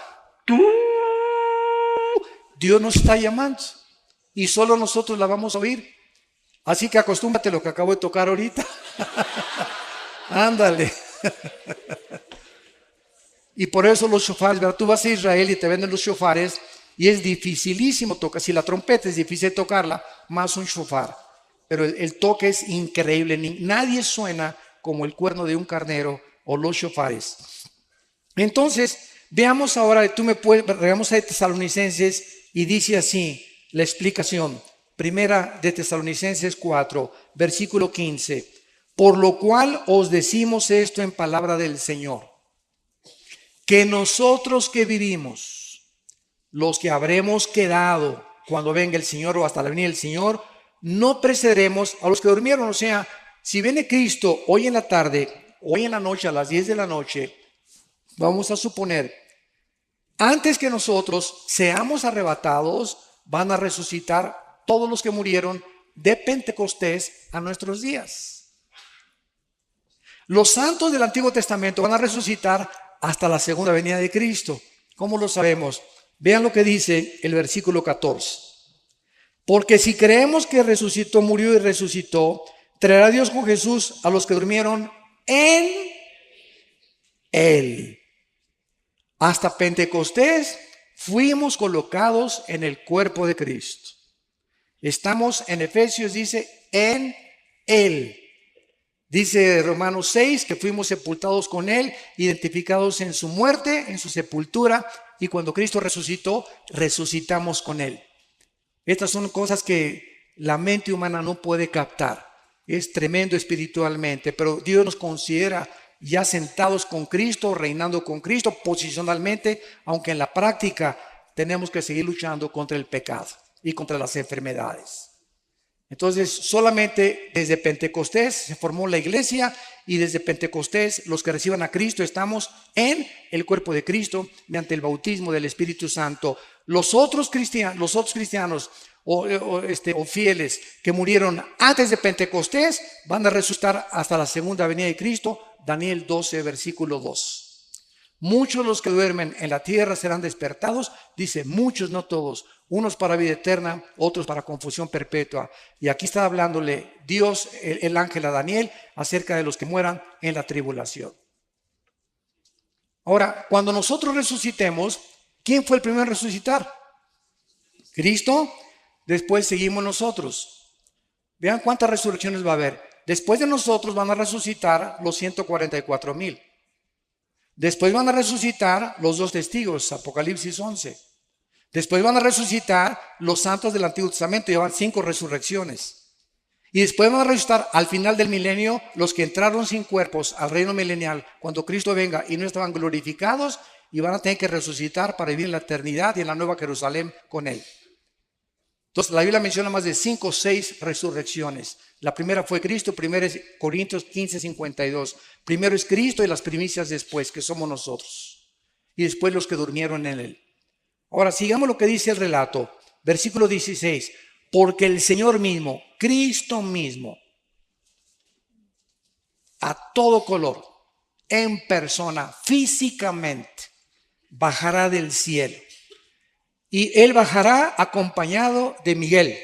Dios nos está llamando y solo nosotros la vamos a oír. Así que acostúmbrate a lo que acabo de tocar ahorita. Ándale. Y por eso los shofares, ¿verdad? Tú vas a Israel y te venden los shofares y es dificilísimo tocar. Si la trompeta es difícil tocarla, más un shofar. Pero el toque es increíble. Nadie suena como el cuerno de un carnero o los shofares. Entonces, veamos ahora, regamos a Tesalonicenses y dice así la explicación. Primera de Tesalonicenses 4, versículo 15. Por lo cual os decimos esto en palabra del Señor, que nosotros que vivimos, los que habremos quedado cuando venga el Señor o hasta la venida del Señor, no precederemos a los que durmieron. O sea, si viene Cristo hoy en la tarde, hoy en la noche, a las 10 de la noche, vamos a suponer, antes que nosotros seamos arrebatados, van a resucitar todos los que murieron de Pentecostés a nuestros días. Los santos del Antiguo Testamento van a resucitar hasta la segunda venida de Cristo. ¿Cómo lo sabemos? Vean lo que dice el versículo 14. Porque si creemos que resucitó, murió y resucitó, traerá Dios con Jesús a los que durmieron en Él. Hasta Pentecostés fuimos colocados en el cuerpo de Cristo. Estamos en Efesios, dice, en Él. Dice Romanos 6 que fuimos sepultados con Él, identificados en su muerte, en su sepultura, y cuando Cristo resucitó, resucitamos con Él. Estas son cosas que la mente humana no puede captar. Es tremendo espiritualmente, pero Dios nos considera ya sentados con Cristo, reinando con Cristo posicionalmente, aunque en la práctica tenemos que seguir luchando contra el pecado y contra las enfermedades. Entonces, solamente desde Pentecostés se formó la iglesia y desde Pentecostés los que reciban a Cristo estamos en el cuerpo de Cristo mediante el bautismo del Espíritu Santo. Los otros cristianos o fieles que murieron antes de Pentecostés van a resucitar hasta la segunda venida de Cristo. Daniel 12, versículo 2. Muchos los que duermen en la tierra serán despertados, dice muchos, no todos, unos para vida eterna, otros para confusión perpetua. Y aquí está hablándole Dios, el ángel a Daniel, acerca de los que mueran en la tribulación. Ahora, cuando nosotros resucitemos, ¿quién fue el primero en resucitar? Cristo, después seguimos nosotros. Vean cuántas resurrecciones va a haber. Después de nosotros van a resucitar los 144,000. Después van a resucitar los 2 testigos, Apocalipsis 11. Después van a resucitar los santos del Antiguo Testamento, llevan 5 resurrecciones. Y después van a resucitar al final del milenio los que entraron sin cuerpos al reino milenial, cuando Cristo venga y no estaban glorificados, y van a tener que resucitar para vivir en la eternidad y en la nueva Jerusalén con Él. Entonces la Biblia menciona más de 5 o 6 resurrecciones. La primera fue Cristo, 1 Corintios 15:52. Primero es Cristo y las primicias después, que somos nosotros. Y después los que durmieron en Él. Ahora sigamos lo que dice el relato. Versículo 16. Porque el Señor mismo, Cristo mismo, a todo color, en persona, físicamente, bajará del cielo. Y Él bajará acompañado de Miguel,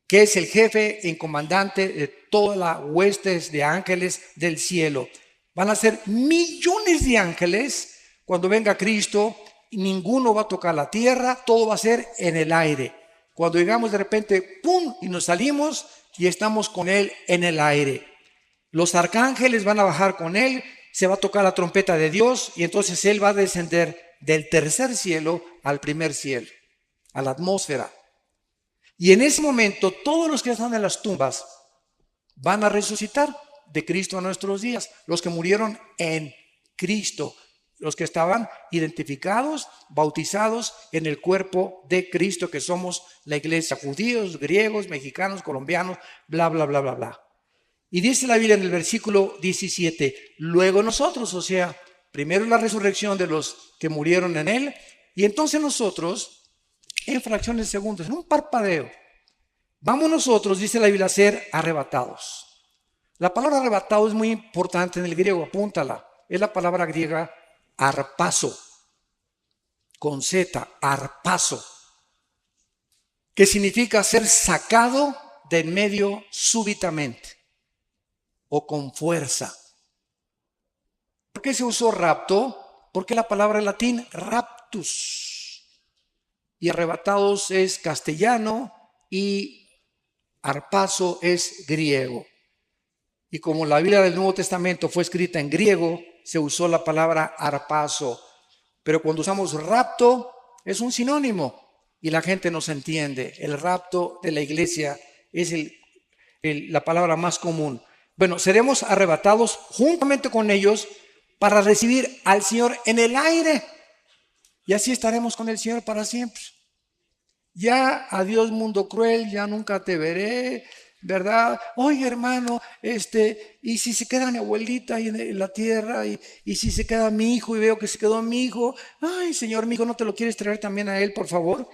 que es el jefe y comandante de todas las huestes de ángeles del cielo. Van a ser millones de ángeles cuando venga Cristo. Ninguno va a tocar la tierra, todo va a ser en el aire. Cuando llegamos de repente, ¡pum!, y nos salimos y estamos con Él en el aire. Los arcángeles van a bajar con Él, se va a tocar la trompeta de Dios y entonces Él va a descender del tercer cielo al primer cielo, a la atmósfera. Y en ese momento todos los que están en las tumbas van a resucitar de Cristo a nuestros días, los que murieron en Cristo, los que estaban identificados, bautizados en el cuerpo de Cristo, que somos la iglesia, judíos, griegos, mexicanos, colombianos, bla, bla, bla, bla, bla. Y dice la Biblia en el versículo 17, luego nosotros, o sea, primero la resurrección de los que murieron en Él, y entonces nosotros, en fracciones de segundos, en un parpadeo, vamos nosotros, dice la Biblia, a ser arrebatados. La palabra arrebatado es muy importante en el griego, apúntala. Es la palabra griega arpazo, con Z, arpazo, que significa ser sacado de en medio súbitamente o con fuerza. ¿Por qué se usó rapto? Porque la palabra en latín raptus, y arrebatados es castellano y arpazo es griego. Y como la Biblia del Nuevo Testamento fue escrita en griego, se usó la palabra arpazo. Pero cuando usamos rapto, es un sinónimo y la gente nos entiende. El rapto de la iglesia es la palabra más común. Bueno, seremos arrebatados juntamente con ellos para recibir al Señor en el aire. Y así estaremos con el Señor para siempre. Ya, adiós mundo cruel, ya nunca te veré, ¿verdad? Oye, hermano, y si se queda mi abuelita ahí en la tierra, y si se queda mi hijo y veo que se quedó mi hijo, ay, Señor, mi hijo, ¿no te lo quieres traer también a él, por favor?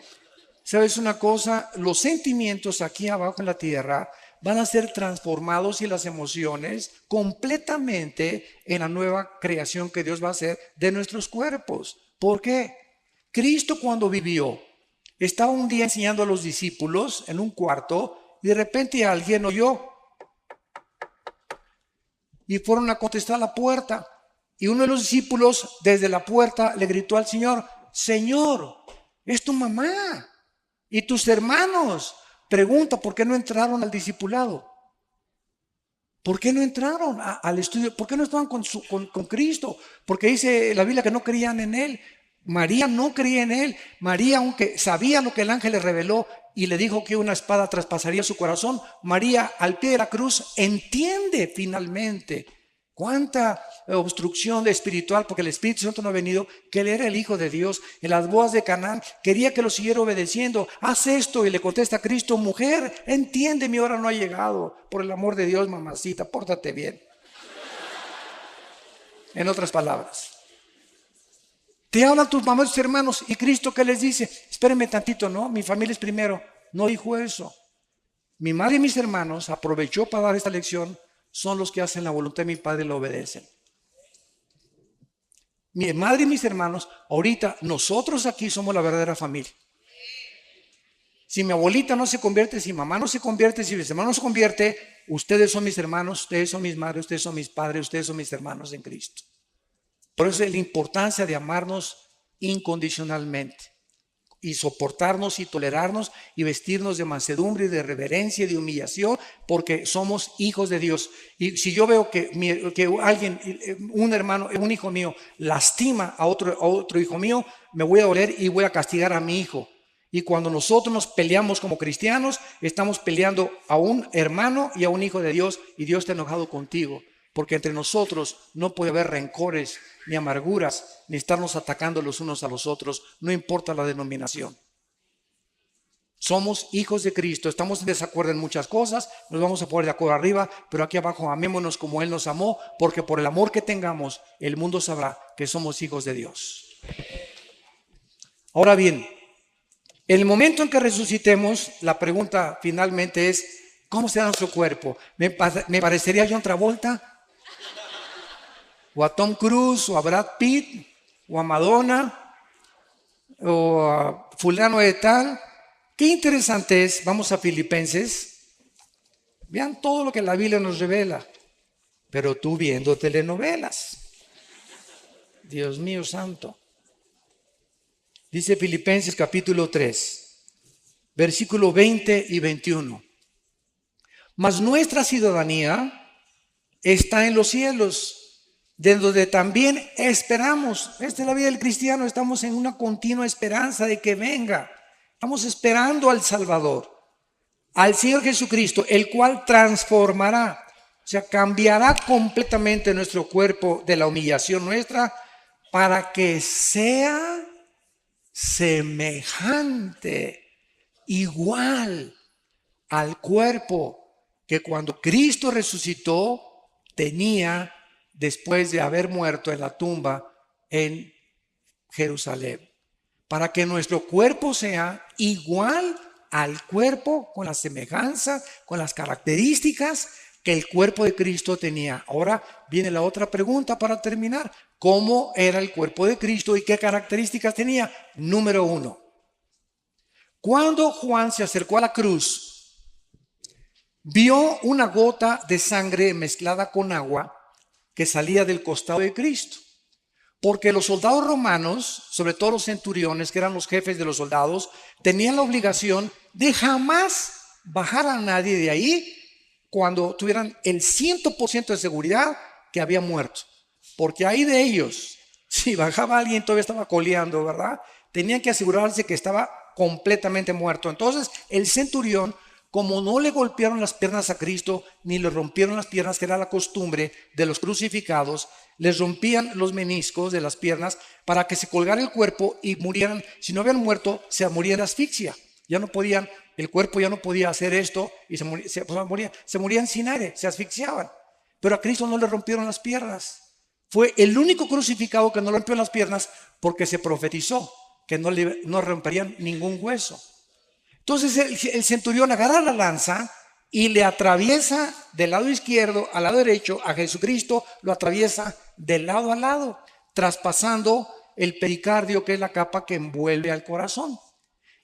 ¿Sabes una cosa? Los sentimientos aquí abajo en la tierra van a ser transformados y las emociones completamente en la nueva creación que Dios va a hacer de nuestros cuerpos. ¿Por qué? Cristo cuando vivió, estaba un día enseñando a los discípulos en un cuarto y de repente alguien oyó y fueron a contestar a la puerta. Y uno de los discípulos desde la puerta le gritó al Señor, Señor, es tu mamá y tus hermanos. Pregunta, ¿por qué no entraron al discipulado? ¿Por qué no entraron al estudio? ¿Por qué no estaban con Cristo? Porque dice la Biblia que no creían en Él. María no creía en Él. María, aunque sabía lo que el ángel le reveló y le dijo que una espada traspasaría su corazón, María al pie de la cruz entiende finalmente cuánta obstrucción espiritual, porque el Espíritu Santo no ha venido, que Él era el Hijo de Dios. En las bodas de Canaán quería que lo siguiera obedeciendo. Haz esto, y le contesta a Cristo, mujer, entiende, mi hora no ha llegado. Por el amor de Dios, mamacita, pórtate bien. En otras palabras, te hablan tus mamás y tus hermanos, y Cristo, ¿qué les dice? Espérenme tantito, ¿no? Mi familia es primero. No dijo eso. Mi madre y mis hermanos aprovechó para dar esta lección. Son los que hacen la voluntad de mi Padre y lo obedecen. Mi madre y mis hermanos, ahorita nosotros aquí somos la verdadera familia. Si mi abuelita no se convierte, si mi mamá no se convierte, si mis hermanos no se convierte, ustedes son mis hermanos, ustedes son mis madres, ustedes son mis padres, ustedes son mis hermanos en Cristo. Por eso es la importancia de amarnos incondicionalmente y soportarnos y tolerarnos y vestirnos de mansedumbre y de reverencia y de humillación, porque somos hijos de Dios. Y si yo veo que alguien, un hermano, un hijo mío, lastima a otro hijo mío, me voy a doler y voy a castigar a mi hijo. Y cuando nosotros nos peleamos como cristianos, estamos peleando a un hermano y a un hijo de Dios, y Dios está enojado contigo. Porque entre nosotros no puede haber rencores, ni amarguras, ni estarnos atacando los unos a los otros, no importa la denominación. Somos hijos de Cristo, estamos en desacuerdo en muchas cosas, nos vamos a poner de acuerdo arriba, pero aquí abajo amémonos como Él nos amó, porque por el amor que tengamos, el mundo sabrá que somos hijos de Dios. Ahora bien, en el momento en que resucitemos, la pregunta finalmente es, ¿cómo será nuestro cuerpo? ¿Me parecería a John Travolta? ¿O a Tom Cruise? ¿O a Brad Pitt? ¿O a Madonna? ¿O a fulano de tal? Qué interesante es, vamos a Filipenses, vean todo lo que la Biblia nos revela, pero tú viendo telenovelas, Dios mío santo. Dice Filipenses capítulo 3, versículo 20 y 21. Mas nuestra ciudadanía está en los cielos, de donde también esperamos. Esta es la vida del cristiano, estamos en una continua esperanza de que venga. Estamos esperando al Salvador, al Señor Jesucristo, el cual transformará, o sea, cambiará completamente nuestro cuerpo de la humillación nuestra para que sea semejante, igual al cuerpo que cuando Cristo resucitó tenía después de haber muerto en la tumba en Jerusalén. Para que nuestro cuerpo sea igual al cuerpo, con la semejanza, con las características que el cuerpo de Cristo tenía. Ahora viene la otra pregunta para terminar. ¿Cómo era el cuerpo de Cristo y qué características tenía? Número 1. Cuando Juan se acercó a la cruz, vio una gota de sangre mezclada con agua que salía del costado de Cristo. Porque los soldados romanos, sobre todo los centuriones, que eran los jefes de los soldados, tenían la obligación de jamás bajar a nadie de ahí cuando tuvieran el 100% de seguridad que había muerto. Porque ahí de ellos, si bajaba alguien todavía estaba coleando, ¿verdad? Tenían que asegurarse que estaba completamente muerto. Entonces el centurión, como no le golpearon las piernas a Cristo, ni le rompieron las piernas, que era la costumbre de los crucificados, les rompían los meniscos de las piernas para que se colgara el cuerpo y murieran. Si no habían muerto, se morían de asfixia. Ya no podían, el cuerpo ya no podía hacer esto y se morían sin aire, se asfixiaban. Pero a Cristo no le rompieron las piernas. Fue el único crucificado que no le rompió las piernas porque se profetizó que no romperían ningún hueso. Entonces el centurión agarra la lanza y le atraviesa del lado izquierdo al lado derecho a Jesucristo, lo atraviesa de lado a lado, traspasando el pericardio, que es la capa que envuelve al corazón.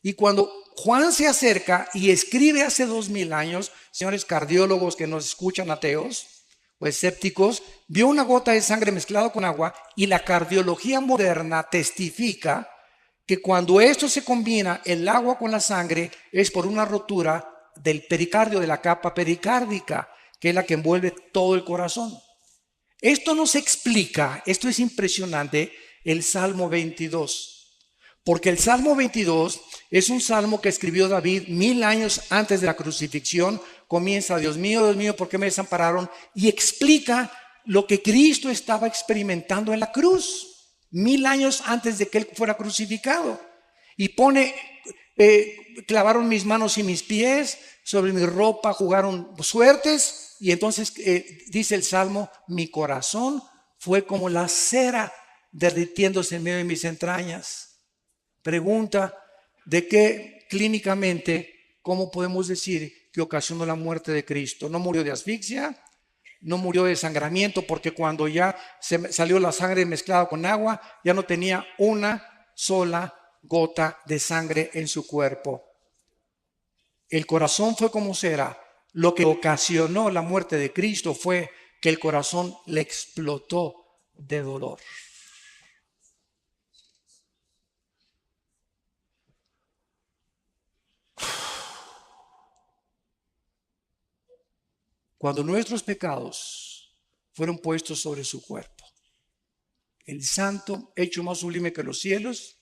Y cuando Juan se acerca y escribe hace 2000 años, señores cardiólogos que nos escuchan, ateos o escépticos, vio una gota de sangre mezclada con agua, y la cardiología moderna testifica que cuando esto se combina, el agua con la sangre, es por una rotura del pericardio, de la capa pericárdica, que es la que envuelve todo el corazón. Esto nos explica, esto es impresionante, el Salmo 22. Porque el Salmo 22 es un salmo que escribió David 1000 años antes de la crucifixión. Comienza, Dios mío, ¿por qué me desampararon? Y explica lo que Cristo estaba experimentando en la cruz. 1000 años antes de que Él fuera crucificado. Y pone, clavaron mis manos y mis pies, sobre mi ropa jugaron suertes. Y entonces dice el Salmo, mi corazón fue como la cera derritiéndose en medio de mis entrañas. Pregunta, ¿de qué clínicamente, cómo podemos decir que ocasionó la muerte de Cristo? ¿No murió de asfixia? No murió de sangramiento, porque cuando ya se salió la sangre mezclada con agua, ya no tenía una sola gota de sangre en su cuerpo. El corazón fue como cera. Lo que ocasionó la muerte de Cristo fue que el corazón le explotó de dolor. Cuando nuestros pecados fueron puestos sobre su cuerpo, el santo, hecho más sublime que los cielos,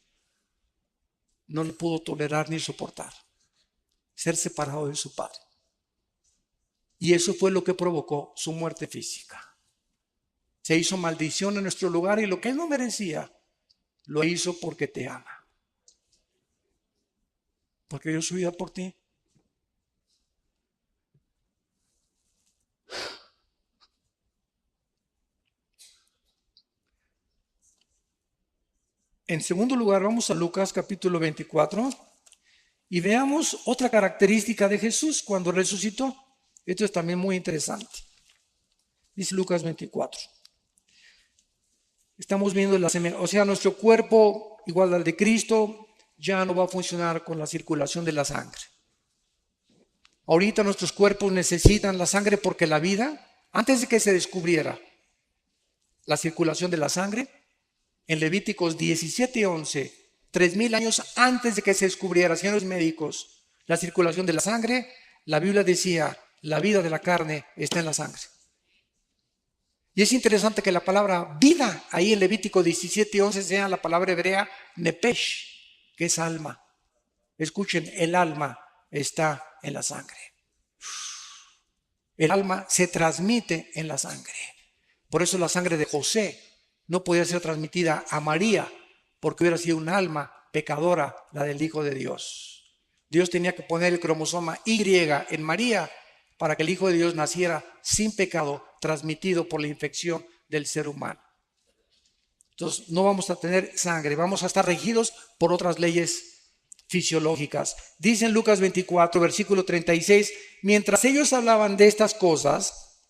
no lo pudo tolerar ni soportar, ser separado de su Padre. Y eso fue lo que provocó su muerte física. Se hizo maldición en nuestro lugar, y lo que Él no merecía, lo hizo porque te ama. porque dio su vida por ti. En segundo lugar, vamos a Lucas capítulo 24 y veamos otra característica de Jesús cuando resucitó. Esto es también muy interesante. Dice Lucas 24. Estamos viendo nuestro cuerpo, igual al de Cristo, ya no va a funcionar con la circulación de la sangre. Ahorita nuestros cuerpos necesitan la sangre porque la vida, antes de que se descubriera la circulación de la sangre, en Levíticos 17:11, 3000 años antes de que se descubriera, señores médicos, la circulación de la sangre, la Biblia decía, la vida de la carne está en la sangre. Y es interesante que la palabra vida, ahí en Levítico 17:11, sea la palabra hebrea nepesh, que es alma. Escuchen, el alma está en la sangre. El alma se transmite en la sangre. Por eso la sangre de José no podía ser transmitida a María, porque hubiera sido un alma pecadora, la del Hijo de Dios. Dios tenía que poner el cromosoma Y en María para que el Hijo de Dios naciera sin pecado, transmitido por la infección del ser humano. Entonces no vamos a tener sangre, vamos a estar regidos por otras leyes fisiológicas. Dice en Lucas 24, versículo 36, mientras ellos hablaban de estas cosas,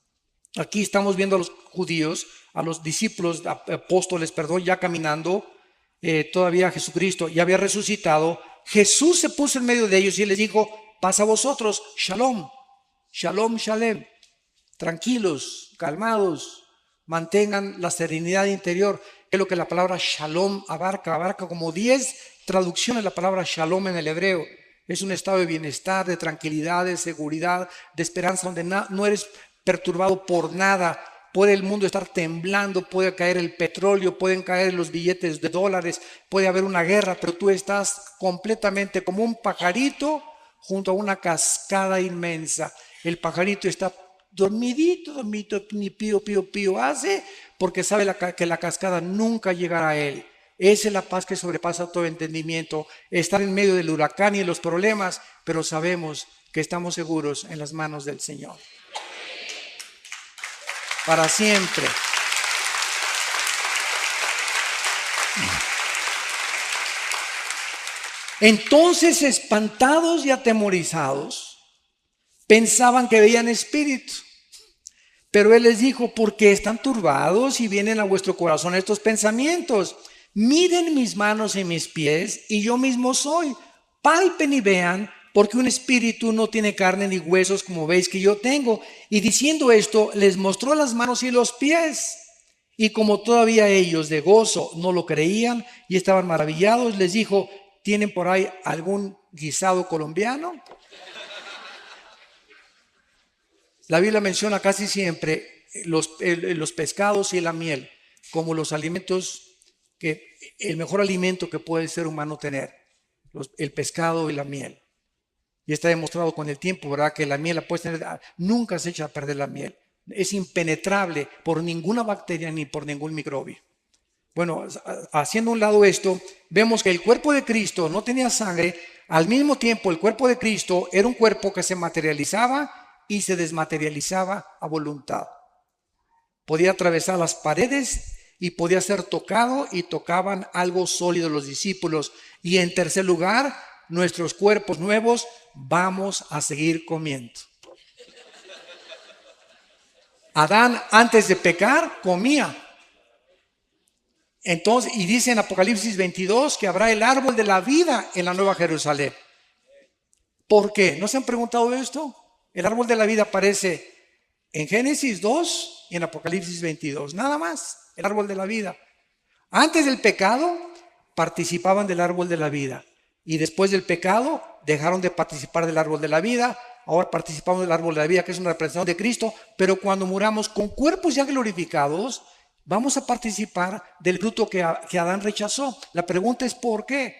aquí estamos viendo a los judíos, a los discípulos, apóstoles, ya caminando, todavía Jesucristo ya había resucitado. Jesús se puso en medio de ellos y les dijo, paz a vosotros, shalom, shalom, shalem, tranquilos, calmados, mantengan la serenidad interior, que es lo que la palabra shalom abarca como 10 traducciones la palabra shalom en el hebreo. Es un estado de bienestar, de tranquilidad, de seguridad, de esperanza, donde no eres perturbado por nada. Puede el mundo estar temblando, puede caer el petróleo, pueden caer los billetes de dólares, puede haber una guerra, pero tú estás completamente como un pajarito junto a una cascada inmensa. El pajarito está dormidito, ni pío, pío, pío hace, porque sabe que la cascada nunca llegará a él. Esa es la paz que sobrepasa todo entendimiento. Estar en medio del huracán y de los problemas, pero sabemos que estamos seguros en las manos del Señor. Para siempre. Entonces, espantados y atemorizados, pensaban que veían espíritus. Pero Él les dijo, ¿por qué están turbados y vienen a vuestro corazón estos pensamientos? Miren mis manos y mis pies, y yo mismo soy. Palpen y vean, porque un espíritu no tiene carne ni huesos como veis que yo tengo. Y diciendo esto, les mostró las manos y los pies. Y como todavía ellos de gozo no lo creían y estaban maravillados, les dijo, ¿tienen por ahí algún guisado colombiano? La Biblia menciona casi siempre los pescados y la miel como los alimentos, el mejor alimento que puede el ser humano tener, el pescado y la miel. Y está demostrado con el tiempo, ¿verdad? Que la miel la puedes tener, nunca se echa a perder la miel. Es impenetrable por ninguna bacteria ni por ningún microbio. Bueno, haciendo a un lado esto, vemos que el cuerpo de Cristo no tenía sangre. Al mismo tiempo, el cuerpo de Cristo era un cuerpo que se materializaba y se desmaterializaba a voluntad. Podía atravesar las paredes y podía ser tocado, y tocaban algo sólido los discípulos. Y en tercer lugar, nuestros cuerpos nuevos vamos a seguir comiendo. Adán, antes de pecar, comía. Entonces, y dice en Apocalipsis 22 que habrá el árbol de la vida en la Nueva Jerusalén. ¿Por qué? ¿No se han preguntado esto? El árbol de la vida aparece en Génesis 2 y en Apocalipsis 22. Nada más, el árbol de la vida. Antes del pecado, participaban del árbol de la vida. Y después del pecado, dejaron de participar del árbol de la vida. Ahora participamos del árbol de la vida, que es una representación de Cristo. Pero cuando muramos con cuerpos ya glorificados, vamos a participar del fruto que Adán rechazó. La pregunta es ¿por qué?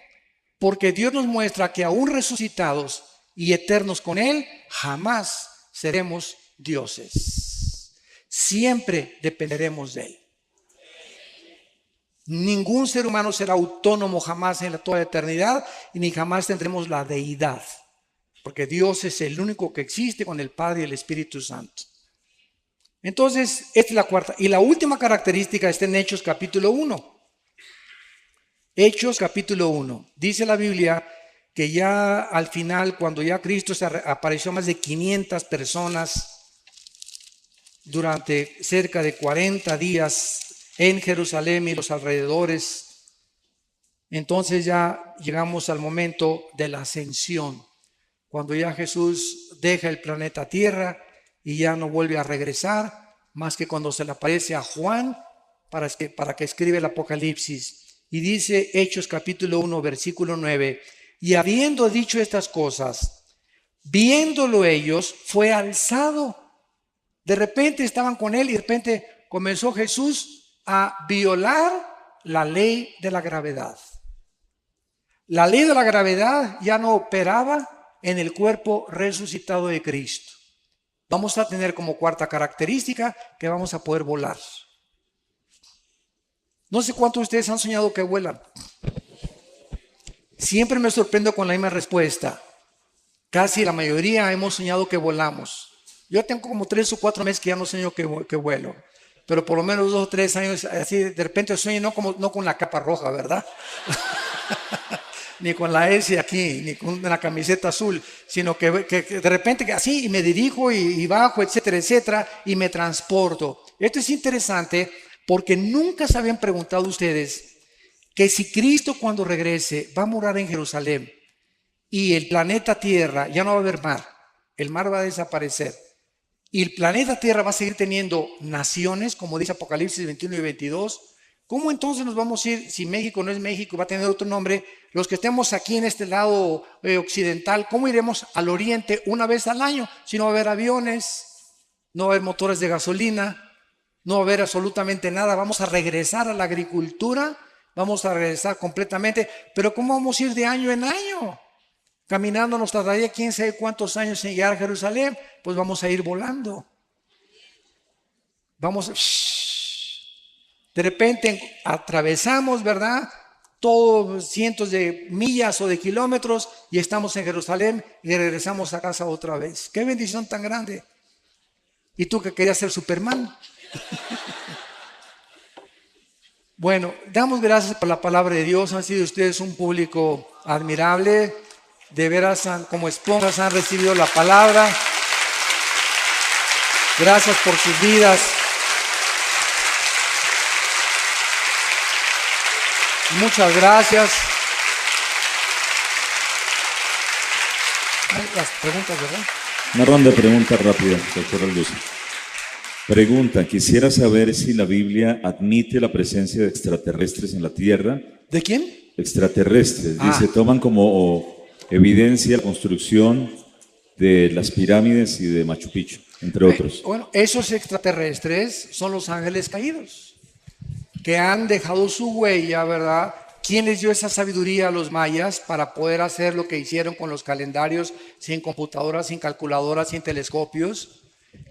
Porque Dios nos muestra que aún resucitados y eternos con Él, jamás seremos dioses. Siempre dependeremos de Él. Ningún ser humano será autónomo jamás en toda la eternidad y ni jamás tendremos la deidad. Porque Dios es el único que existe con el Padre y el Espíritu Santo. Entonces, esta es la cuarta. Y la última característica está en Hechos capítulo 1. Hechos capítulo 1. Dice la Biblia que ya al final, cuando ya Cristo se apareció a más de 500 personas durante cerca de 40 días en Jerusalén y los alrededores, entonces ya llegamos al momento de la ascensión, cuando ya Jesús deja el planeta Tierra y ya no vuelve a regresar, más que cuando se le aparece a Juan para que escribe el Apocalipsis. Y dice Hechos capítulo 1, versículo 9, y habiendo dicho estas cosas, viéndolo ellos, fue alzado. De repente estaban con él y de repente comenzó Jesús a violar la ley de la gravedad. La ley de la gravedad ya no operaba en el cuerpo resucitado de Cristo. Vamos a tener como cuarta característica que vamos a poder volar. No sé cuántos de ustedes han soñado que vuelan. Siempre me sorprendo con la misma respuesta. Casi la mayoría hemos soñado que volamos. Yo tengo como 3 o 4 meses que ya no sueño que vuelo. Pero por lo menos 2 o 3 años, así de repente sueño no con la capa roja, ¿verdad? Ni con la S aquí, ni con la camiseta azul, sino que de repente así y me dirijo y bajo, etcétera, etcétera, y me transporto. Esto es interesante porque nunca se habían preguntado ustedes que si Cristo cuando regrese va a morar en Jerusalén y el planeta Tierra ya no va a haber mar, el mar va a desaparecer y el planeta Tierra va a seguir teniendo naciones, como dice Apocalipsis 21 y 22, ¿cómo entonces nos vamos a ir si México no es México, va a tener otro nombre? Los que estemos aquí en este lado occidental, ¿cómo iremos al oriente una vez al año? Si no va a haber aviones, no va a haber motores de gasolina, no va a haber absolutamente nada, vamos a regresar a la agricultura, vamos a regresar completamente, pero ¿cómo vamos a ir de año en año? Caminando nos tardaría quién sabe cuántos años en llegar a Jerusalén, pues vamos a ir volando. De repente atravesamos, ¿verdad? Todos cientos de millas o de kilómetros y estamos en Jerusalén y regresamos a casa otra vez. ¡Qué bendición tan grande! ¿Y tú que querías ser Superman? Bueno, damos gracias por la palabra de Dios. Han sido ustedes un público admirable. De veras, como esponjas han recibido la palabra. Gracias por sus vidas. Muchas gracias. Las preguntas, ¿verdad? Una ronda de preguntas rápidas, doctor Alduzo. Pregunta, quisiera saber si la Biblia admite la presencia de extraterrestres en la Tierra. ¿De quién? Extraterrestres. Dice, toman como evidencia la construcción de las pirámides y de Machu Picchu, entre otros. Bueno, esos extraterrestres son los ángeles caídos, que han dejado su huella, ¿verdad? ¿Quién les dio esa sabiduría a los mayas para poder hacer lo que hicieron con los calendarios sin computadoras, sin calculadoras, sin telescopios?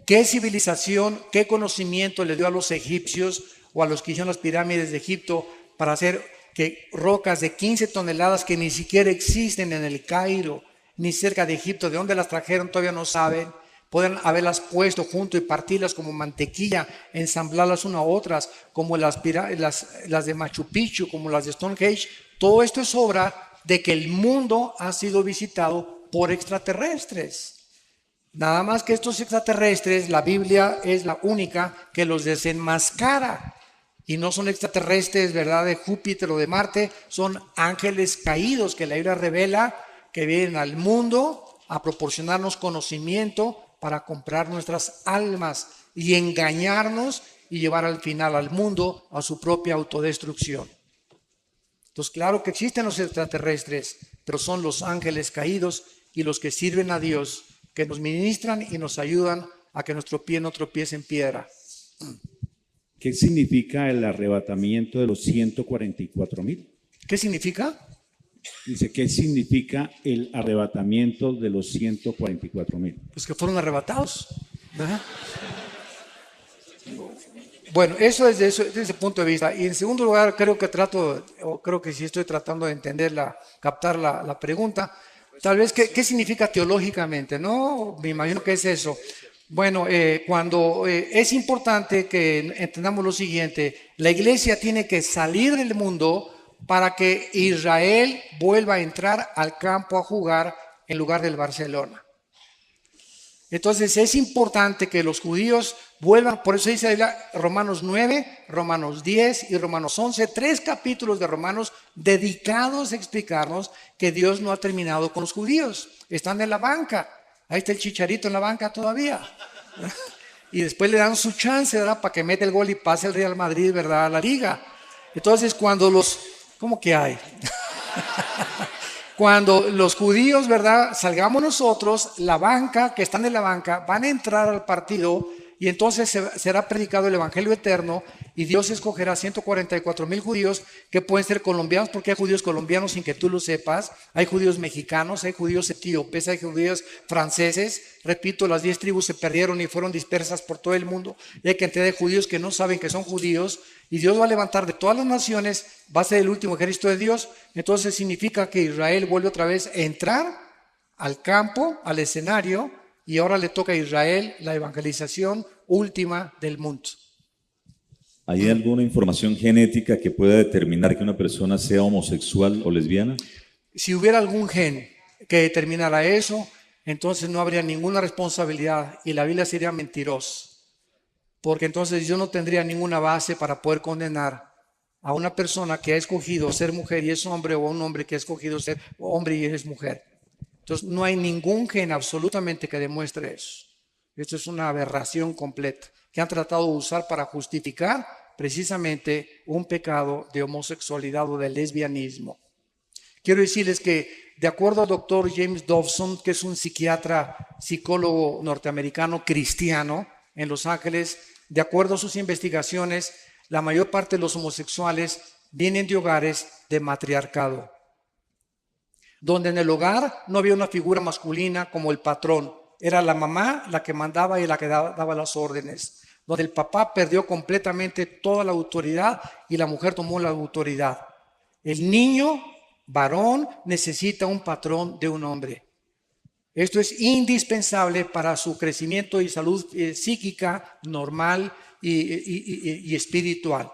¿Qué civilización, qué conocimiento le dio a los egipcios o a los que hicieron las pirámides de Egipto para hacer que rocas de 15 toneladas que ni siquiera existen en el Cairo, ni cerca de Egipto, de dónde las trajeron todavía no saben, pueden haberlas puesto junto y partirlas como mantequilla, ensamblarlas una a otras, como las de Machu Picchu, como las de Stonehenge? Todo esto es obra de que el mundo ha sido visitado por extraterrestres. Nada más que estos extraterrestres, la Biblia es la única que los desenmascara. Y no son extraterrestres, ¿verdad?, de Júpiter o de Marte, son ángeles caídos que la Biblia revela que vienen al mundo a proporcionarnos conocimiento para comprar nuestras almas y engañarnos y llevar al final al mundo a su propia autodestrucción. Entonces, claro que existen los extraterrestres, pero son los ángeles caídos y los que sirven a Dios, que nos ministran y nos ayudan a que nuestro pie no tropiece en piedra. ¿Qué significa el arrebatamiento de los 144,000? ¿Qué significa? Dice, ¿qué significa el arrebatamiento de los 144,000? Pues que fueron arrebatados, ¿verdad? Bueno, eso es desde ese punto de vista. Y en segundo lugar, creo que sí estoy tratando de captar la pregunta. Tal vez, ¿qué significa teológicamente? No, me imagino que es eso. Bueno, es importante que entendamos lo siguiente: la iglesia tiene que salir del mundo para que Israel vuelva a entrar al campo a jugar en lugar del Barcelona. Entonces es importante que los judíos vuelvan, por eso dice Romanos 9, Romanos 10 y Romanos 11, 3 capítulos de Romanos dedicados a explicarnos que Dios no ha terminado con los judíos. Están en la banca, ahí está el Chicharito en la banca todavía. Y después le dan su chance, ¿verdad?, para que meta el gol y pase el Real Madrid, ¿verdad?, a la liga. Entonces ¿cómo que hay? Cuando los judíos, ¿verdad?, salgamos nosotros, la banca, que están en la banca, van a entrar al partido y entonces será predicado el Evangelio eterno y Dios escogerá 144,000 judíos que pueden ser colombianos, porque hay judíos colombianos sin que tú lo sepas, hay judíos mexicanos, hay judíos etíopes, hay judíos franceses. Repito, las 10 tribus se perdieron y fueron dispersas por todo el mundo. Y hay cantidad de judíos que no saben que son judíos. Y Dios va a levantar de todas las naciones, va a ser el último ejército de Dios. Entonces significa que Israel vuelve otra vez a entrar al campo, al escenario, y ahora le toca a Israel la evangelización última del mundo. ¿Hay alguna información genética que pueda determinar que una persona sea homosexual o lesbiana? Si hubiera algún gen que determinara eso, entonces no habría ninguna responsabilidad y la Biblia sería mentirosa. Porque entonces yo no tendría ninguna base para poder condenar a una persona que ha escogido ser mujer y es hombre, o a un hombre que ha escogido ser hombre y es mujer. Entonces no hay ningún gen absolutamente que demuestre eso. Esto es una aberración completa que han tratado de usar para justificar precisamente un pecado de homosexualidad o de lesbianismo. Quiero decirles que de acuerdo al doctor James Dobson, que es un psiquiatra, psicólogo norteamericano cristiano en Los Ángeles, de acuerdo a sus investigaciones, la mayor parte de los homosexuales vienen de hogares de matriarcado, donde en el hogar no había una figura masculina como el patrón. Era la mamá la que mandaba y la que daba las órdenes, donde el papá perdió completamente toda la autoridad y la mujer tomó la autoridad. El niño varón necesita un patrón de un hombre. Esto es indispensable para su crecimiento y salud psíquica normal y espiritual.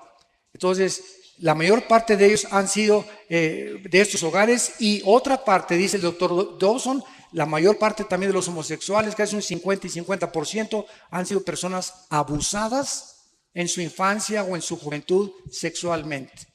Entonces, la mayor parte de ellos han sido de estos hogares, y otra parte, dice el doctor Dawson, la mayor parte también de los homosexuales, casi un 50 y 50%, han sido personas abusadas en su infancia o en su juventud sexualmente.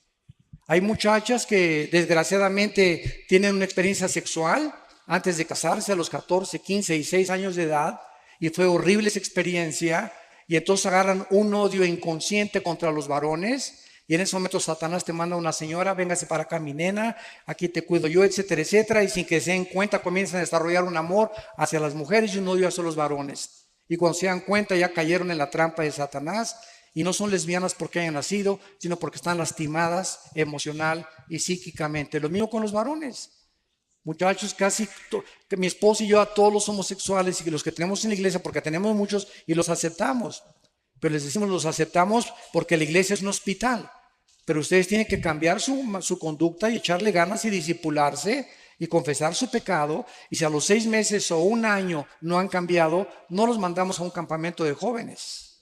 Hay muchachas que desgraciadamente tienen una experiencia sexual antes de casarse a los 14, 15 y 6 años de edad, y fue horrible esa experiencia, y entonces agarran un odio inconsciente contra los varones, y en ese momento Satanás te manda una señora: véngase para acá mi nena, aquí te cuido yo, etcétera, etcétera, y sin que se den cuenta comienzan a desarrollar un amor hacia las mujeres y un odio hacia los varones, y cuando se dan cuenta ya cayeron en la trampa de Satanás, y no son lesbianas porque hayan nacido, sino porque están lastimadas emocional y psíquicamente. Lo mismo con los varones. Muchachos, que mi esposo y yo, a todos los homosexuales y los que tenemos en la iglesia, porque tenemos muchos y los aceptamos, pero les decimos los aceptamos porque la iglesia es un hospital, pero ustedes tienen que cambiar su conducta y echarle ganas y discipularse y confesar su pecado, y si a los 6 meses o 1 año no han cambiado, no los mandamos a un campamento de jóvenes,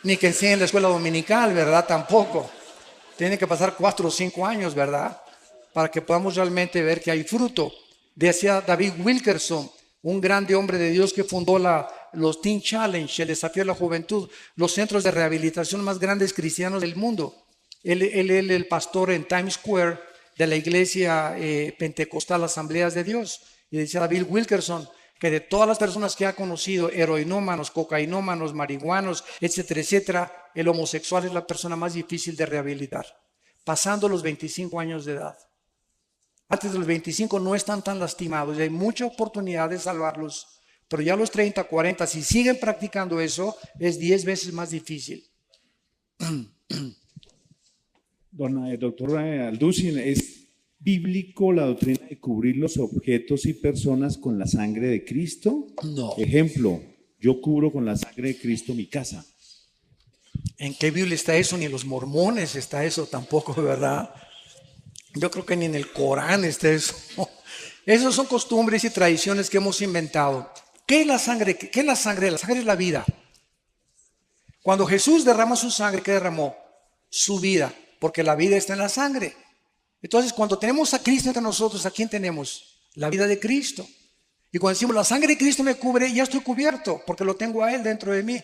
ni que enseñen la escuela dominical, ¿verdad? Tampoco. Tienen que pasar 4 o 5 años, ¿verdad?, para que podamos realmente ver que hay fruto. Decía David Wilkerson, un grande hombre de Dios que fundó los Teen Challenge, el desafío de la juventud, los centros de rehabilitación más grandes cristianos del mundo. Él el pastor en Times Square de la iglesia pentecostal Asambleas de Dios. Y decía David Wilkerson que de todas las personas que ha conocido, heroinómanos, cocainómanos, marihuanos, etcétera, etcétera, el homosexual es la persona más difícil de rehabilitar, pasando los 25 años de edad. Antes de los 25 no están tan lastimados y hay mucha oportunidad de salvarlos, pero ya a los 30, 40, si siguen practicando eso, es 10 veces más difícil. Doctor Alducin, ¿es bíblico la doctrina de cubrir los objetos y personas con la sangre de Cristo? No. Ejemplo, yo cubro con la sangre de Cristo mi casa. ¿En qué Biblia está eso? Ni en los mormones está eso tampoco, ¿verdad? Yo creo que ni en el Corán está eso. Esas son costumbres y tradiciones que hemos inventado. ¿Qué es la sangre? ¿Qué es la sangre? La sangre es la vida. Cuando Jesús derrama su sangre, ¿qué derramó? Su vida, porque la vida está en la sangre. Entonces, cuando tenemos a Cristo entre nosotros, ¿a quién tenemos? La vida de Cristo. Y cuando decimos, la sangre de Cristo me cubre, ya estoy cubierto, porque lo tengo a Él dentro de mí.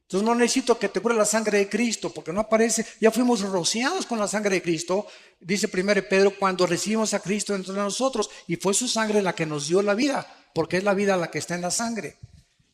Entonces no necesito que te cubra la sangre de Cristo, porque no aparece, ya fuimos rociados con la sangre de Cristo, dice 1 Pedro, cuando recibimos a Cristo dentro de nosotros, y fue su sangre la que nos dio la vida, porque es la vida la que está en la sangre.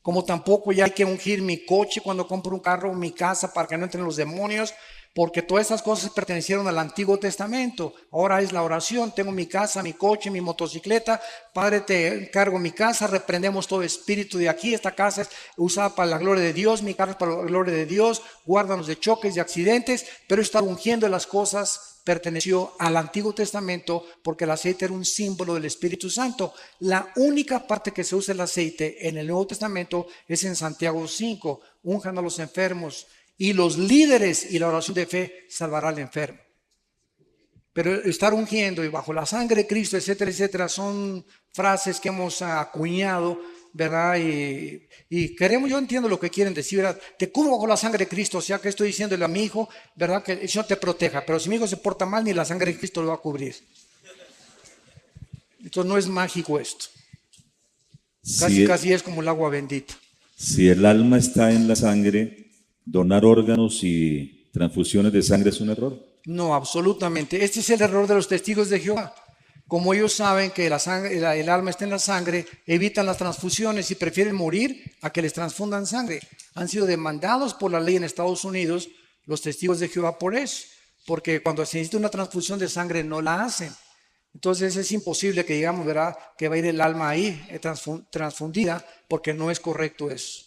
Como tampoco ya hay que ungir mi coche cuando compro un carro, mi casa, para que no entren los demonios, porque todas esas cosas pertenecieron al Antiguo Testamento. Ahora es la oración, tengo mi casa, mi coche, mi motocicleta. Padre, te encargo mi casa, reprendemos todo espíritu de aquí. Esta casa es usada para la gloria de Dios, mi carro es para la gloria de Dios. Guárdanos de choques, de accidentes, pero estar ungiendo las cosas perteneció al Antiguo Testamento porque el aceite era un símbolo del Espíritu Santo. La única parte que se usa el aceite en el Nuevo Testamento es en Santiago 5, unjan a los enfermos y los líderes y la oración de fe salvará al enfermo. Pero estar ungiendo y bajo la sangre de Cristo, etcétera, etcétera, son frases que hemos acuñado, ¿verdad? Y queremos, yo entiendo lo que quieren decir, ¿verdad? Te cubro bajo la sangre de Cristo, o sea que estoy diciéndole a mi hijo, ¿verdad? Que el Señor te proteja, pero si mi hijo se porta mal, ni la sangre de Cristo lo va a cubrir. Entonces no es mágico esto. Casi es como el agua bendita. Si el alma está en la sangre, donar órganos y transfusiones de sangre es un error. No, absolutamente. Este es el error de los testigos de Jehová. Como ellos saben que la sangre, el alma está en la sangre, evitan las transfusiones y prefieren morir a que les transfundan sangre. Han sido demandados por la ley en Estados Unidos los testigos de Jehová por eso, porque cuando se necesita una transfusión de sangre no la hacen. Entonces es imposible que digamos, ¿verdad?, que va a ir el alma ahí transfundida, porque no es correcto eso.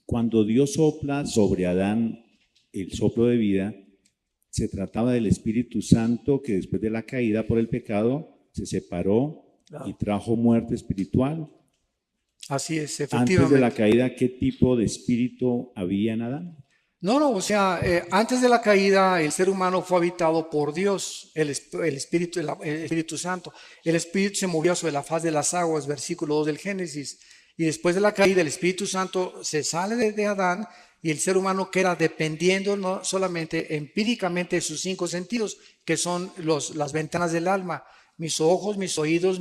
Cuando Dios sopla sobre Adán el soplo de vida, se trataba del Espíritu Santo que después de la caída por el pecado se separó y trajo muerte espiritual. Así es, efectivamente. Antes de la caída, ¿qué tipo de espíritu había en Adán? No, o sea, antes de la caída el ser humano fue habitado por Dios, el Espíritu Santo. El Espíritu se movió sobre la faz de las aguas, versículo 2 del Génesis. Y después de la caída el Espíritu Santo se sale de Adán y el ser humano queda dependiendo no solamente empíricamente de sus 5 sentidos, que son las ventanas del alma. Mis ojos, mis oídos,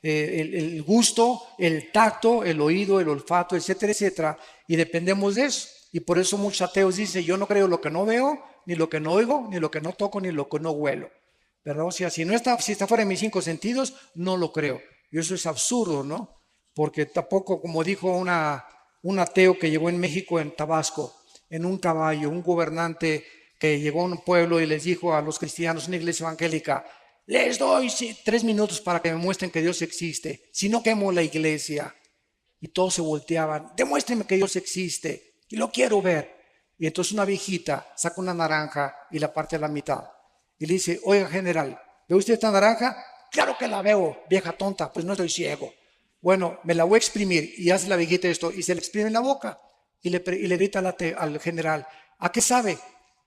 el gusto, el tacto, el oído, el olfato, etcétera, etcétera. Y dependemos de eso. Y por eso muchos ateos dicen, yo no creo lo que no veo, ni lo que no oigo, ni lo que no toco, ni lo que no huelo. ¿Verdad? O sea, si está fuera de mis 5 sentidos, no lo creo. Y eso es absurdo, ¿no? Porque tampoco, como dijo un ateo que llegó en México, en Tabasco, en un caballo, un gobernante que llegó a un pueblo y les dijo a los cristianos, una iglesia evangélica, les doy 3 minutos para que me muestren que Dios existe, si no quemo la iglesia. Y todos se volteaban, demuéstrenme que Dios existe, y lo quiero ver. Y entonces una viejita saca una naranja y la parte a la mitad. Y le dice, oiga general, ¿ve usted esta naranja? Claro que la veo, vieja tonta, pues no estoy ciego. Bueno, me la voy a exprimir. Y hace la viejita esto y se le exprime en la boca. Y le grita al general, ¿a qué sabe?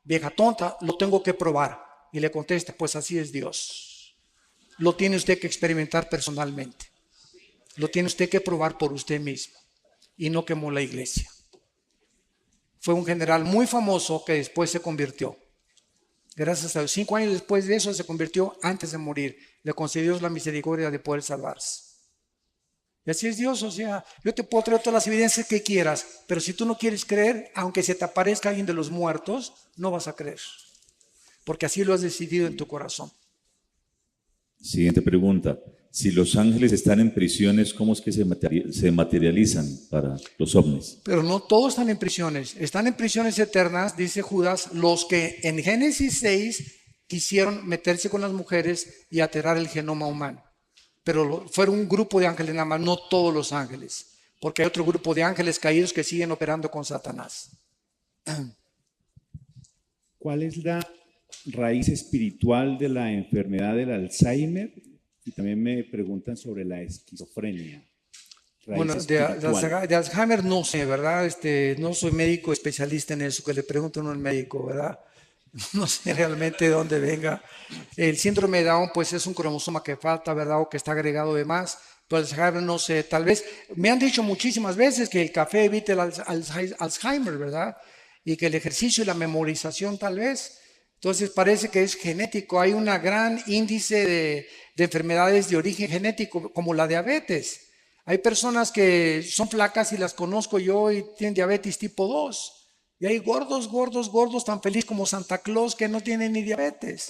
Vieja tonta, lo tengo que probar. Y le contesta, pues así es Dios. Lo tiene usted que experimentar personalmente. Lo tiene usted que probar por usted mismo. Y no quemó la iglesia. Fue un general muy famoso que después se convirtió. Gracias a Dios. 5 años después de eso se convirtió antes de morir. Le concedió la misericordia de poder salvarse. Y así es Dios, o sea, yo te puedo traer todas las evidencias que quieras, pero si tú no quieres creer, aunque se te aparezca alguien de los muertos, no vas a creer, porque así lo has decidido en tu corazón. Siguiente pregunta. Si los ángeles están en prisiones, ¿cómo es que se materializan para los ovnis? Pero no todos están en prisiones eternas, dice Judas, los que en Génesis 6 quisieron meterse con las mujeres y alterar el genoma humano. Pero fueron un grupo de ángeles nada más, no todos los ángeles, porque hay otro grupo de ángeles caídos que siguen operando con Satanás. ¿Cuál es la raíz espiritual de la enfermedad del Alzheimer? Y también me preguntan sobre la esquizofrenia. Bueno, espiritual. de Alzheimer no sé, ¿verdad? No soy médico especialista en eso, que le pregunten a un médico, ¿verdad? No sé realmente de dónde venga. El síndrome de Down, pues es un cromosoma que falta, ¿verdad? O que está agregado de más. Pero Alzheimer, no sé, tal vez. Me han dicho muchísimas veces que el café evita el Alzheimer, ¿verdad? Y que el ejercicio y la memorización, tal vez. Entonces parece que es genético. Hay un gran índice de enfermedades de origen genético, como la diabetes. Hay personas que son flacas y las conozco yo y tienen diabetes tipo 2. Y hay gordos, gordos, gordos, tan feliz como Santa Claus que no tienen ni diabetes.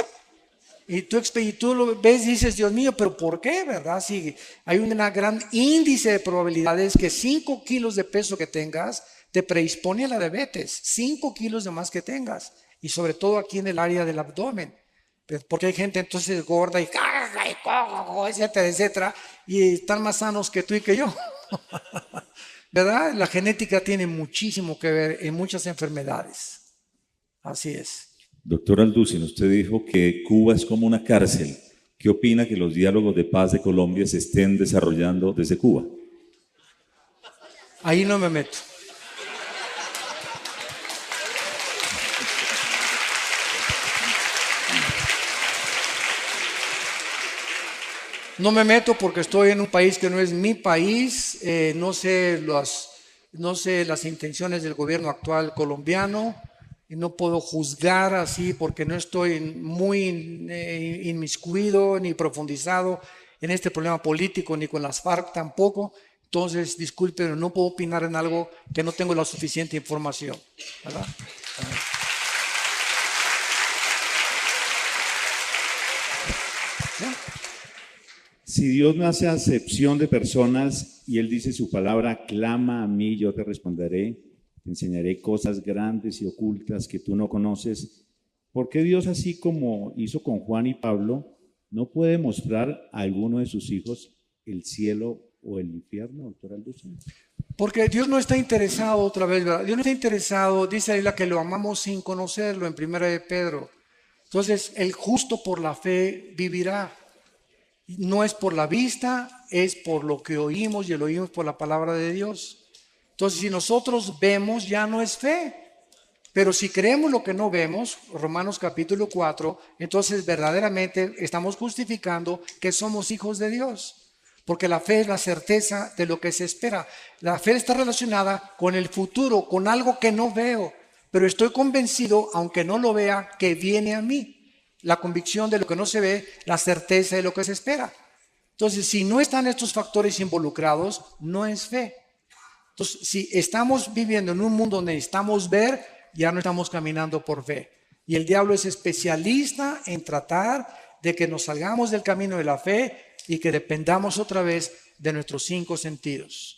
Y tú lo ves y dices, Dios mío, pero ¿por qué, verdad? Si hay un gran índice de probabilidades que 5 kilos de peso que tengas te predispone a la diabetes, 5 kilos de más que tengas, y sobre todo aquí en el área del abdomen. Porque hay gente entonces gorda y etcétera, etcétera, y están más sanos que tú y que yo. ¿Verdad? La genética tiene muchísimo que ver en muchas enfermedades. Así es. Doctor Alducin, usted dijo que Cuba es como una cárcel. ¿Qué opina que los diálogos de paz de Colombia se estén desarrollando desde Cuba? Ahí no me meto. No me meto porque estoy en un país que no es mi país, no sé las intenciones del gobierno actual colombiano y no puedo juzgar así porque no estoy muy inmiscuido ni profundizado en este problema político ni con las FARC tampoco. Entonces, disculpen, no puedo opinar en algo que no tengo la suficiente información, ¿verdad? Si Dios no hace acepción de personas y Él dice su palabra, clama a mí, yo te responderé, te enseñaré cosas grandes y ocultas que tú no conoces, ¿por qué Dios, así como hizo con Juan y Pablo, no puede mostrar a alguno de sus hijos el cielo o el infierno, doctor Alducin? Porque Dios no está interesado, otra vez, ¿verdad? Dios no está interesado, dice ahí la que lo amamos sin conocerlo, en 1 de Pedro. Entonces, el justo por la fe vivirá. No es por la vista, es por lo que oímos y lo oímos por la palabra de Dios. Entonces, si nosotros vemos, ya no es fe. Pero si creemos lo que no vemos, Romanos capítulo 4, entonces verdaderamente estamos justificando que somos hijos de Dios. Porque la fe es la certeza de lo que se espera. La fe está relacionada con el futuro, con algo que no veo. Pero estoy convencido, aunque no lo vea, que viene a mí. La convicción de lo que no se ve, la certeza de lo que se espera. Entonces, si no están estos factores involucrados, no es fe. Entonces, si estamos viviendo en un mundo donde necesitamos ver, ya no estamos caminando por fe. Y el diablo es especialista en tratar de que nos salgamos del camino de la fe y que dependamos otra vez de nuestros 5 sentidos.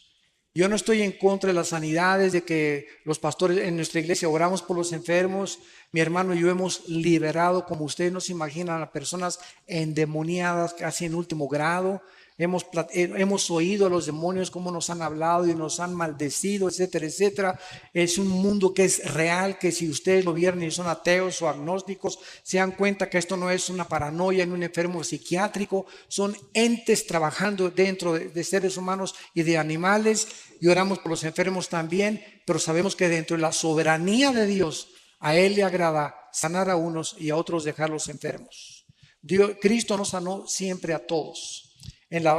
Yo no estoy en contra de las sanidades, de que los pastores en nuestra iglesia oramos por los enfermos. Mi hermano y yo hemos liberado, como ustedes no se imaginan, a personas endemoniadas casi en último grado. Hemos oído a los demonios cómo nos han hablado y nos han maldecido, etcétera, etcétera. Es un mundo que es real, que si ustedes lo vieron y son ateos o agnósticos, se dan cuenta que esto no es una paranoia en un enfermo psiquiátrico, son entes trabajando dentro de seres humanos y de animales, y oramos por los enfermos también, pero sabemos que dentro de la soberanía de Dios, a Él le agrada sanar a unos y a otros dejarlos enfermos. Cristo nos sanó siempre a todos. En la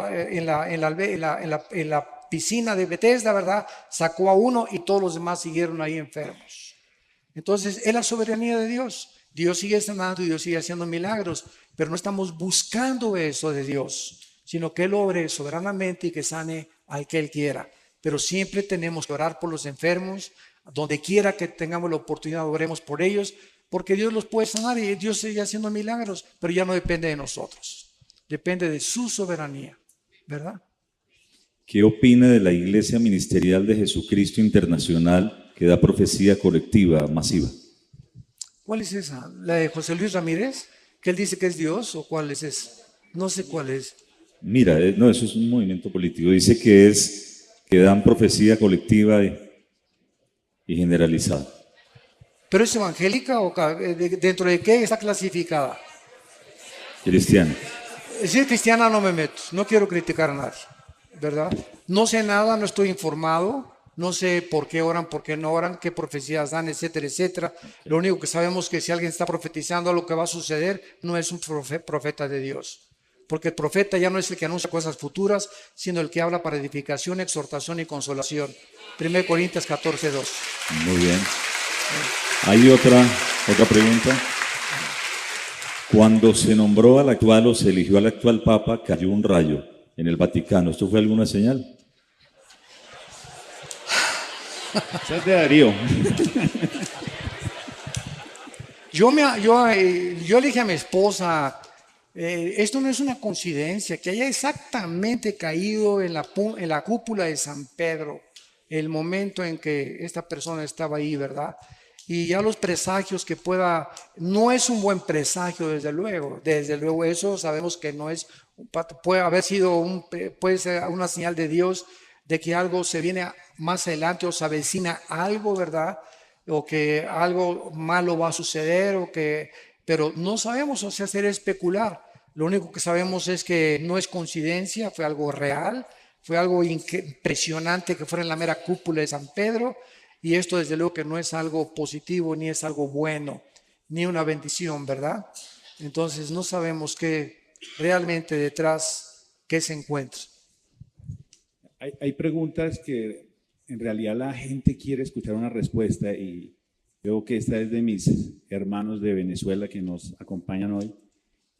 piscina de Bethesda, ¿verdad? Sacó a uno y todos los demás siguieron ahí enfermos. Entonces, es la soberanía de Dios. Dios sigue sanando y Dios sigue haciendo milagros, pero no estamos buscando eso de Dios, sino que Él obre soberanamente y que sane al que Él quiera. Pero siempre tenemos que orar por los enfermos, donde quiera que tengamos la oportunidad, oremos por ellos, porque Dios los puede sanar y Dios sigue haciendo milagros, pero ya no depende de nosotros. Depende de su soberanía, ¿verdad? ¿Qué opina de la Iglesia Ministerial de Jesucristo Internacional que da profecía colectiva masiva? ¿Cuál es esa? ¿La de José Luis Ramírez? ¿Que él dice que es Dios? ¿O cuál es esa? No sé cuál es. Mira, no, eso es un movimiento político. Dice que dan profecía colectiva y generalizada. ¿Pero es evangélica o dentro de qué está clasificada? Cristiana. Si es cristiana no me meto, no quiero criticar a nadie. ¿verdad? No sé nada, no estoy informado, no sé por qué oran, por qué no oran, qué profecías dan, etcétera, etcétera. Lo único que sabemos es que si alguien está profetizando a lo que va a suceder, no es un profeta de Dios. Porque el profeta ya no es el que anuncia cosas futuras, sino el que habla para edificación, exhortación y consolación. 1 Corintios 14:2. Muy bien. ¿Hay otra pregunta? Cuando se nombró al actual o se eligió al actual Papa, cayó un rayo en el Vaticano. ¿Esto fue alguna señal? Esa es de Darío. Yo le dije a mi esposa, esto no es una coincidencia, que haya exactamente caído en la cúpula de San Pedro, el momento en que esta persona estaba ahí, ¿verdad? Y ya los presagios que no es un buen presagio, desde luego eso sabemos que no es, puede ser una señal de Dios de que algo se viene más adelante o se avecina algo, ¿verdad? O que algo malo va a suceder, pero no sabemos, o sea, hacer especular. Lo único que sabemos es que no es coincidencia, fue algo real, fue algo impresionante que fuera en la mera cúpula de San Pedro, y esto desde luego que no es algo positivo, ni es algo bueno, ni una bendición, ¿verdad? Entonces no sabemos qué realmente detrás, qué se encuentra. Hay preguntas que en realidad la gente quiere escuchar una respuesta y veo que esta es de mis hermanos de Venezuela que nos acompañan hoy.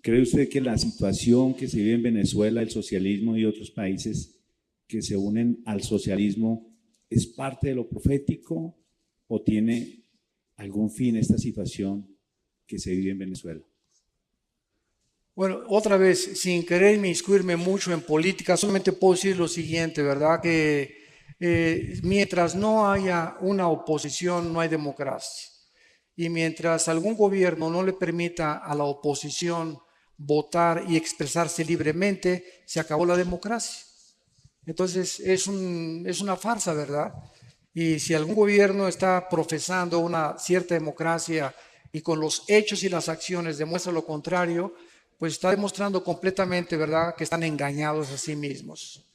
¿Cree usted que la situación que se vive en Venezuela, el socialismo y otros países que se unen al socialismo es parte de lo profético o tiene algún fin esta situación que se vive en Venezuela? Bueno, otra vez, sin querer inmiscuirme mucho en política, solamente puedo decir lo siguiente, ¿verdad? Que mientras no haya una oposición, no hay democracia. Y mientras algún gobierno no le permita a la oposición votar y expresarse libremente, se acabó la democracia. Entonces es una farsa, ¿verdad? Y si algún gobierno está profesando una cierta democracia y con los hechos y las acciones demuestra lo contrario, pues está demostrando completamente, ¿verdad?, que están engañados a sí mismos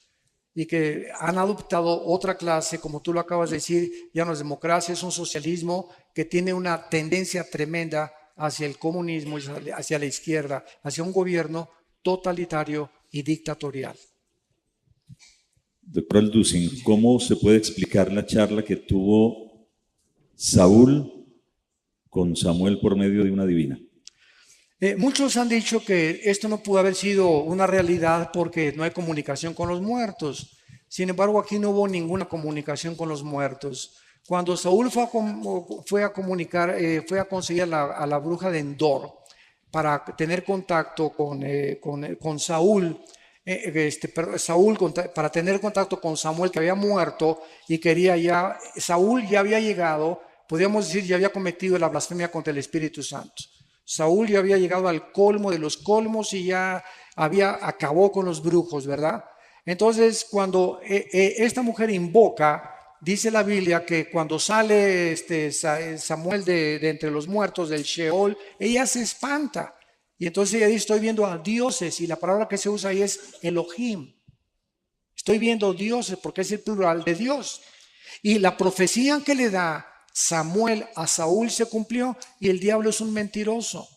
y que han adoptado otra clase, como tú lo acabas de decir, ya no es democracia, es un socialismo que tiene una tendencia tremenda hacia el comunismo, hacia la izquierda, hacia un gobierno totalitario y dictatorial. Doctor Alducin, ¿cómo se puede explicar la charla que tuvo Saúl con Samuel por medio de una divina? Muchos han dicho que esto no pudo haber sido una realidad porque no hay comunicación con los muertos. Sin embargo, aquí no hubo ninguna comunicación con los muertos. Cuando Saúl fue a conseguir a la bruja de Endor para tener contacto con Saúl, para tener contacto con Samuel, que había muerto y Saúl ya había llegado, podríamos decir, ya había cometido la blasfemia contra el Espíritu Santo. Saúl ya había llegado al colmo de los colmos y ya acabó con los brujos, ¿verdad? Entonces, cuando esta mujer invoca, dice la Biblia que cuando sale Samuel de entre los muertos del Sheol, ella se espanta. Y entonces ella dice, estoy viendo a dioses, y la palabra que se usa ahí es Elohim. Estoy viendo dioses porque es el plural de Dios. Y la profecía que le da Samuel a Saúl se cumplió y el diablo es un mentiroso.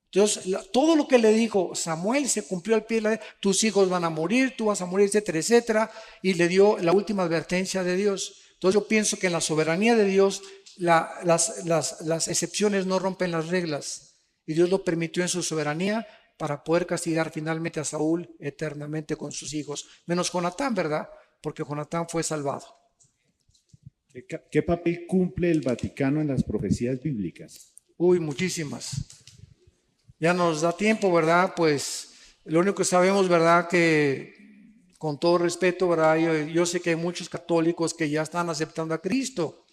Entonces, todo lo que le dijo Samuel se cumplió al pie de la letra. Tus hijos van a morir, tú vas a morir, etcétera, etcétera. Y le dio la última advertencia de Dios. Entonces yo pienso que en la soberanía de Dios las excepciones no rompen las reglas. Y Dios lo permitió en su soberanía para poder castigar finalmente a Saúl eternamente con sus hijos. Menos Jonatán, ¿verdad? Porque Jonatán fue salvado. ¿Qué papel cumple el Vaticano en las profecías bíblicas? Uy, muchísimas. Ya nos da tiempo, ¿verdad? Pues lo único que sabemos, ¿verdad? Que con todo respeto, ¿verdad? Yo sé que hay muchos católicos que ya están aceptando a Cristo.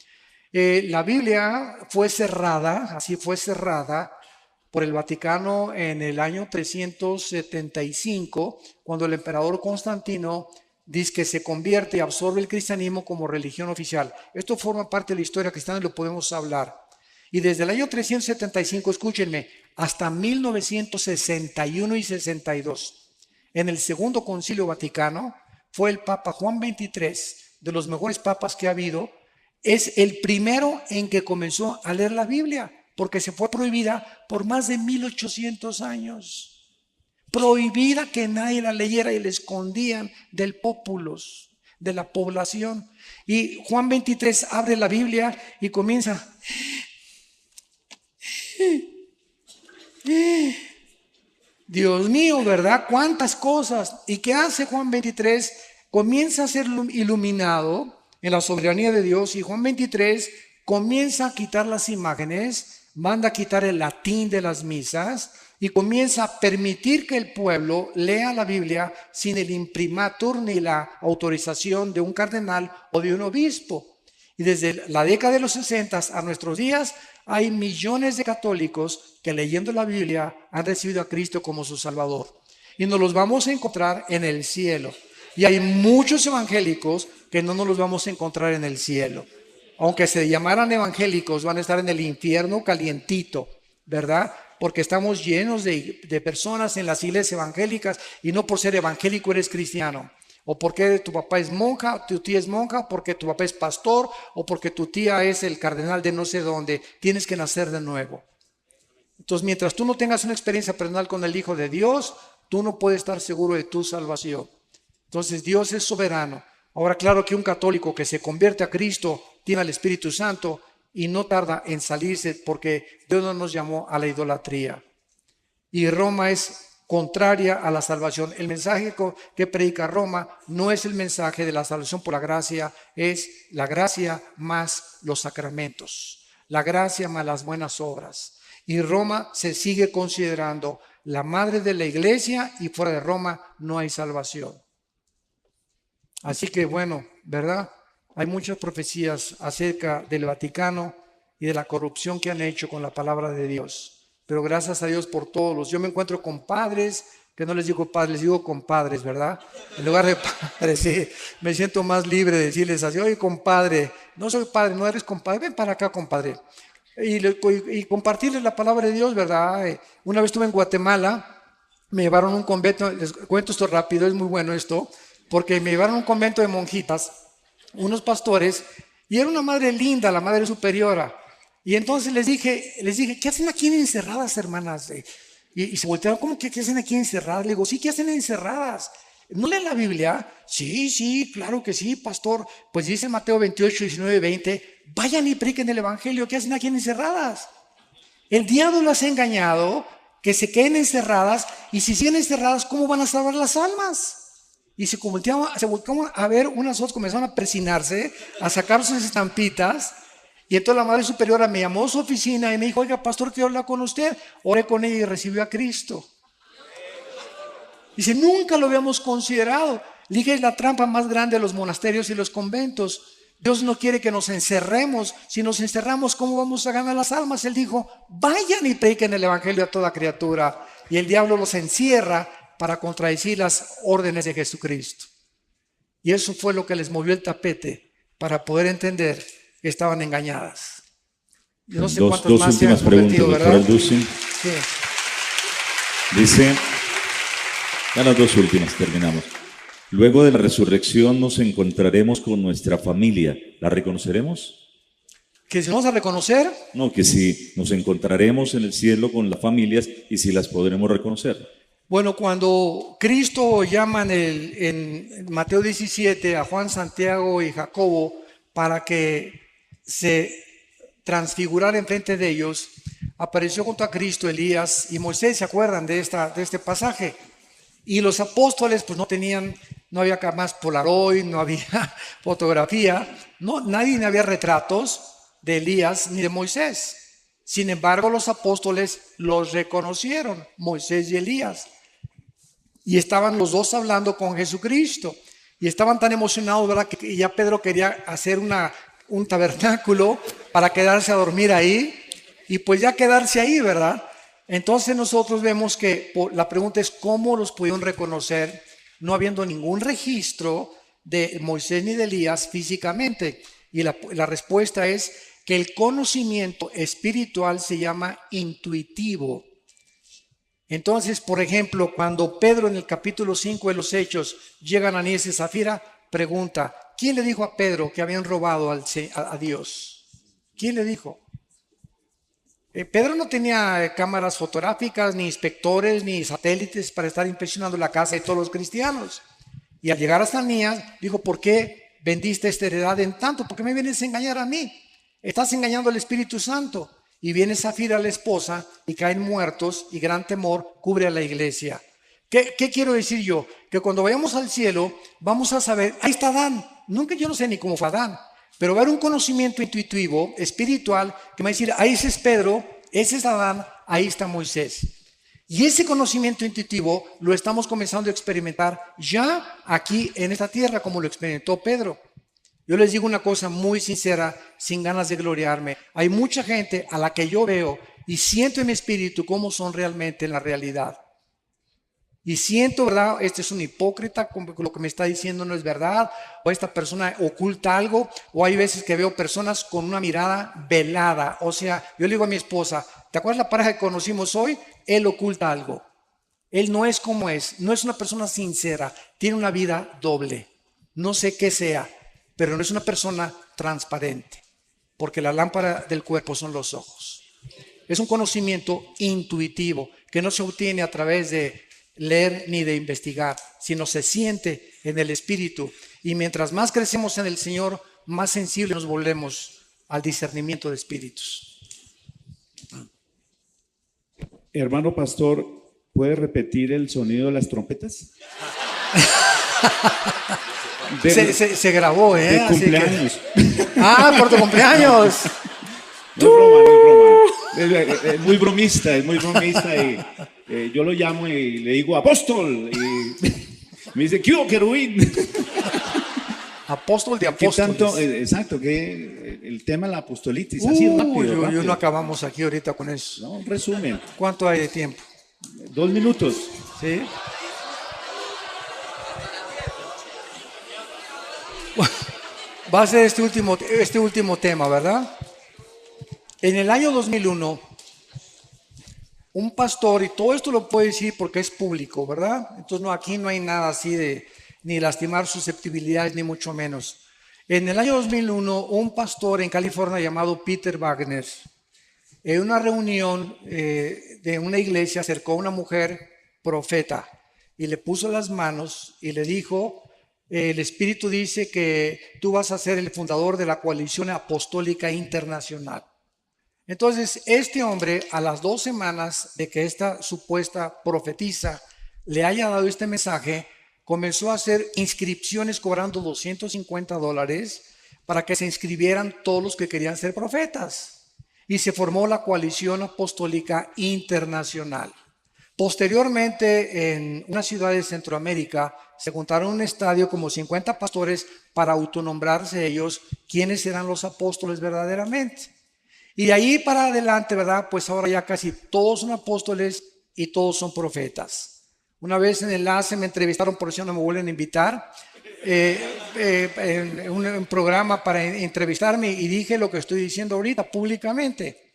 La Biblia fue cerrada, así fue cerrada por el Vaticano en el año 375, cuando el emperador Constantino dice que se convierte y absorbe el cristianismo como religión oficial. Esto forma parte de la historia cristiana y lo podemos hablar. Y desde el año 375, escúchenme, hasta 1961 y 62, en el Segundo Concilio Vaticano, fue el Papa Juan XXIII, de los mejores papas que ha habido. Es el primero en que comenzó a leer la Biblia, porque se fue prohibida por más de 1800 años. Prohibida, que nadie la leyera, y la escondían del populus, de la población. Y Juan 23 abre la Biblia y comienza. Dios mío, ¿verdad? ¿Cuántas cosas? ¿Y qué hace Juan 23? Comienza a ser iluminado en la soberanía de Dios, y Juan 23 comienza a quitar las imágenes, manda a quitar el latín de las misas y comienza a permitir que el pueblo lea la Biblia sin el imprimatur ni la autorización de un cardenal o de un obispo. Y desde la década de los 60 a nuestros días hay millones de católicos que, leyendo la Biblia, han recibido a Cristo como su Salvador. Y nos los vamos a encontrar en el cielo. Y hay muchos evangélicos que no nos los vamos a encontrar en el cielo. Aunque se llamaran evangélicos, van a estar en el infierno calientito, ¿verdad? Porque estamos llenos de personas en las iglesias evangélicas, y no por ser evangélico eres cristiano. O porque tu papá es monja, tu tía es monja, porque tu papá es pastor, o porque tu tía es el cardenal de no sé dónde. Tienes que nacer de nuevo. Entonces, mientras tú no tengas una experiencia personal con el Hijo de Dios, tú no puedes estar seguro de tu salvación. Entonces, Dios es soberano. Ahora, claro que un católico que se convierte a Cristo tiene al Espíritu Santo y no tarda en salirse, porque Dios no nos llamó a la idolatría. Y Roma es contraria a la salvación. El mensaje que predica Roma no es el mensaje de la salvación por la gracia, es la gracia más los sacramentos, la gracia más las buenas obras. Y Roma se sigue considerando la madre de la iglesia, y fuera de Roma no hay salvación. Así que bueno, ¿verdad? Hay muchas profecías acerca del Vaticano y de la corrupción que han hecho con la palabra de Dios. Pero gracias a Dios por todos. Yo me encuentro con padres, que no les digo padres, les digo compadres, ¿verdad? En lugar de padres, sí, me siento más libre de decirles así: oye, compadre, no soy padre, no eres compadre, ven para acá, compadre. Y compartirles la palabra de Dios, ¿verdad? Una vez estuve en Guatemala, me llevaron a un convento, les cuento esto rápido, es muy bueno esto, porque me llevaron a un convento de monjitas, unos pastores, y era una madre linda, la madre superiora. Y entonces les dije, ¿qué hacen aquí encerradas, hermanas? Y se voltearon, ¿cómo que qué hacen aquí encerradas? Le digo, sí, ¿qué hacen encerradas? ¿No leen la Biblia? Sí, claro que sí, pastor. Pues dice Mateo 28, 19, 20, vayan y prediquen el Evangelio. ¿Qué hacen aquí encerradas? El diablo las ha engañado, que se queden encerradas, y si siguen encerradas, ¿cómo van a salvar las almas? Y se volteaban a ver, unas otras comenzaron a persinarse, a sacar sus estampitas. Y entonces la madre superiora me llamó a su oficina y me dijo: oiga, pastor, quiero hablar con usted. Oré con ella y recibió a Cristo. Dice, nunca lo habíamos considerado. Le dije, es la trampa más grande de los monasterios y los conventos. Dios no quiere que nos encerremos. Si nos encerramos, ¿cómo vamos a ganar las almas? Él dijo, vayan y prediquen el Evangelio a toda criatura. Y el diablo los encierra para contradecir las órdenes de Jesucristo. Y eso fue lo que les movió el tapete, para poder entender que estaban engañadas. Yo no sé cuántas dos más se han últimas preguntas, convertido, doctor ¿verdad? Alducin. Sí. Dice, ya las dos últimas, terminamos. Luego de la resurrección nos encontraremos con nuestra familia. ¿La reconoceremos? ¿Que si vamos a reconocer? No, que si nos encontraremos en el cielo con las familias y si las podremos reconocer. Bueno, cuando Cristo llama en Mateo 17 a Juan, Santiago y Jacobo para que se transfigurara enfrente de ellos, apareció junto a Cristo Elías y Moisés. ¿Se acuerdan de este pasaje? Y los apóstoles pues no había más Polaroid, no había fotografía, nadie había retratos de Elías ni de Moisés. Sin embargo, los apóstoles los reconocieron, Moisés y Elías. Y estaban los dos hablando con Jesucristo. Y estaban tan emocionados, ¿verdad?, que ya Pedro quería hacer un tabernáculo para quedarse a dormir ahí. Y pues ya quedarse ahí, ¿verdad? Entonces nosotros vemos que la pregunta es ¿cómo los pudieron reconocer no habiendo ningún registro de Moisés ni de Elías físicamente? Y la respuesta es que el conocimiento espiritual se llama intuitivo. Entonces, por ejemplo, cuando Pedro en el capítulo 5 de los Hechos llega a Ananías y Zafira, pregunta, ¿quién le dijo a Pedro que habían robado a Dios? ¿Quién le dijo? Pedro no tenía cámaras fotográficas, ni inspectores, ni satélites para estar inspeccionando la casa de todos los cristianos. Y al llegar a Ananías, dijo, ¿por qué vendiste esta heredad en tanto? ¿Por qué me vienes a engañar a mí? Estás engañando al Espíritu Santo. Y viene Zafira, la esposa, y caen muertos, y gran temor cubre a la iglesia. ¿Qué quiero decir yo? Que cuando vayamos al cielo, vamos a saber, ahí está Adán. Nunca, yo no sé ni cómo fue Adán, pero va a haber un conocimiento intuitivo, espiritual, que me va a decir, ahí ese es Pedro, ese es Adán, ahí está Moisés. Y ese conocimiento intuitivo lo estamos comenzando a experimentar ya aquí en esta tierra, como lo experimentó Pedro. Yo les digo una cosa muy sincera, sin ganas de gloriarme. Hay mucha gente a la que yo veo y siento en mi espíritu cómo son realmente en la realidad. Y siento, ¿verdad? Este es un hipócrita, lo que me está diciendo no es verdad, o esta persona oculta algo, o hay veces que veo personas con una mirada velada. O sea, yo le digo a mi esposa, ¿te acuerdas la pareja que conocimos hoy? Él oculta algo. Él no es como es, no es una persona sincera, tiene una vida doble. No sé qué sea, pero no es una persona transparente, porque la lámpara del cuerpo son los ojos. Es un conocimiento intuitivo que no se obtiene a través de leer ni de investigar, sino se siente en el espíritu. Y mientras más crecemos en el Señor, más sensibles nos volvemos al discernimiento de espíritus. Hermano pastor, ¿puede repetir el sonido de las trompetas? Se grabó, ¿eh? De cumpleaños. Por tu cumpleaños. No es broma, no es broma. Es muy bromista y yo lo llamo y le digo apóstol y me dice ¿qué hubo, querubín? Apóstol de ¿Qué apóstoles. tanto? Exacto, que el tema de la apostolitis, así rápido. Yo no acabamos aquí ahorita con eso. No, un resumen. ¿Cuánto hay de tiempo? 2 minutos. ¿Sí? Va a ser este último tema, ¿verdad? En el año 2001, un pastor, y todo esto lo puedo decir porque es público, ¿verdad? Entonces aquí no hay nada así de ni lastimar susceptibilidades, ni mucho menos. En el año 2001, un pastor en California llamado Peter Wagner, en una reunión de una iglesia, acercó a una mujer profeta y le puso las manos y le dijo, el Espíritu dice que tú vas a ser el fundador de la Coalición Apostólica Internacional. Entonces, este hombre, a las 2 semanas de que esta supuesta profetisa le haya dado este mensaje, comenzó a hacer inscripciones cobrando $250 para que se inscribieran todos los que querían ser profetas. Y se formó la Coalición Apostólica Internacional. Posteriormente, en una ciudad de Centroamérica, se juntaron en un estadio como 50 pastores para autonombrarse ellos quiénes eran los apóstoles verdaderamente. Y de ahí para adelante, ¿verdad? Pues ahora ya casi todos son apóstoles y todos son profetas. Una vez en Enlace me entrevistaron, por eso no me vuelven a invitar, en un programa para entrevistarme y dije lo que estoy diciendo ahorita públicamente.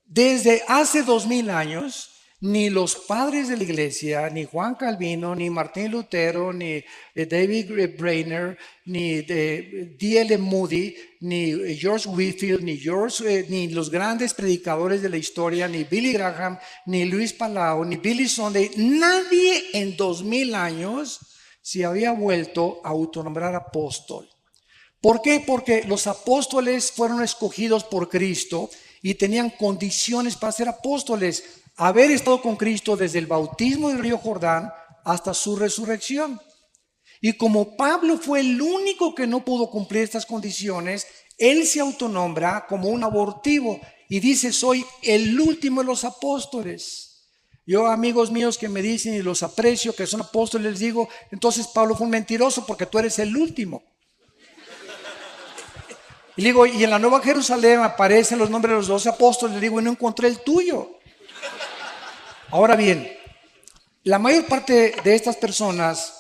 Desde hace 2000 años, ni los padres de la iglesia, ni Juan Calvino, ni Martín Lutero, ni David Brainerd, ni D.L. Moody, ni George Whitefield, ni los grandes predicadores de la historia, ni Billy Graham, ni Luis Palau, ni Billy Sunday, nadie en 2000 años se había vuelto a autonombrar apóstol. ¿Por qué? Porque los apóstoles fueron escogidos por Cristo y tenían condiciones para ser apóstoles. Haber estado con Cristo desde el bautismo del río Jordán hasta su resurrección. Y como Pablo fue el único que no pudo cumplir estas condiciones, él se autonombra como un abortivo y dice, soy el último de los apóstoles. Yo, amigos míos que me dicen y los aprecio, que son apóstoles, les digo, entonces Pablo fue un mentiroso porque tú eres el último. Y digo, y en la Nueva Jerusalén aparecen los nombres de los 12 apóstoles, le digo, y no encontré el tuyo. Ahora bien, la mayor parte de estas personas,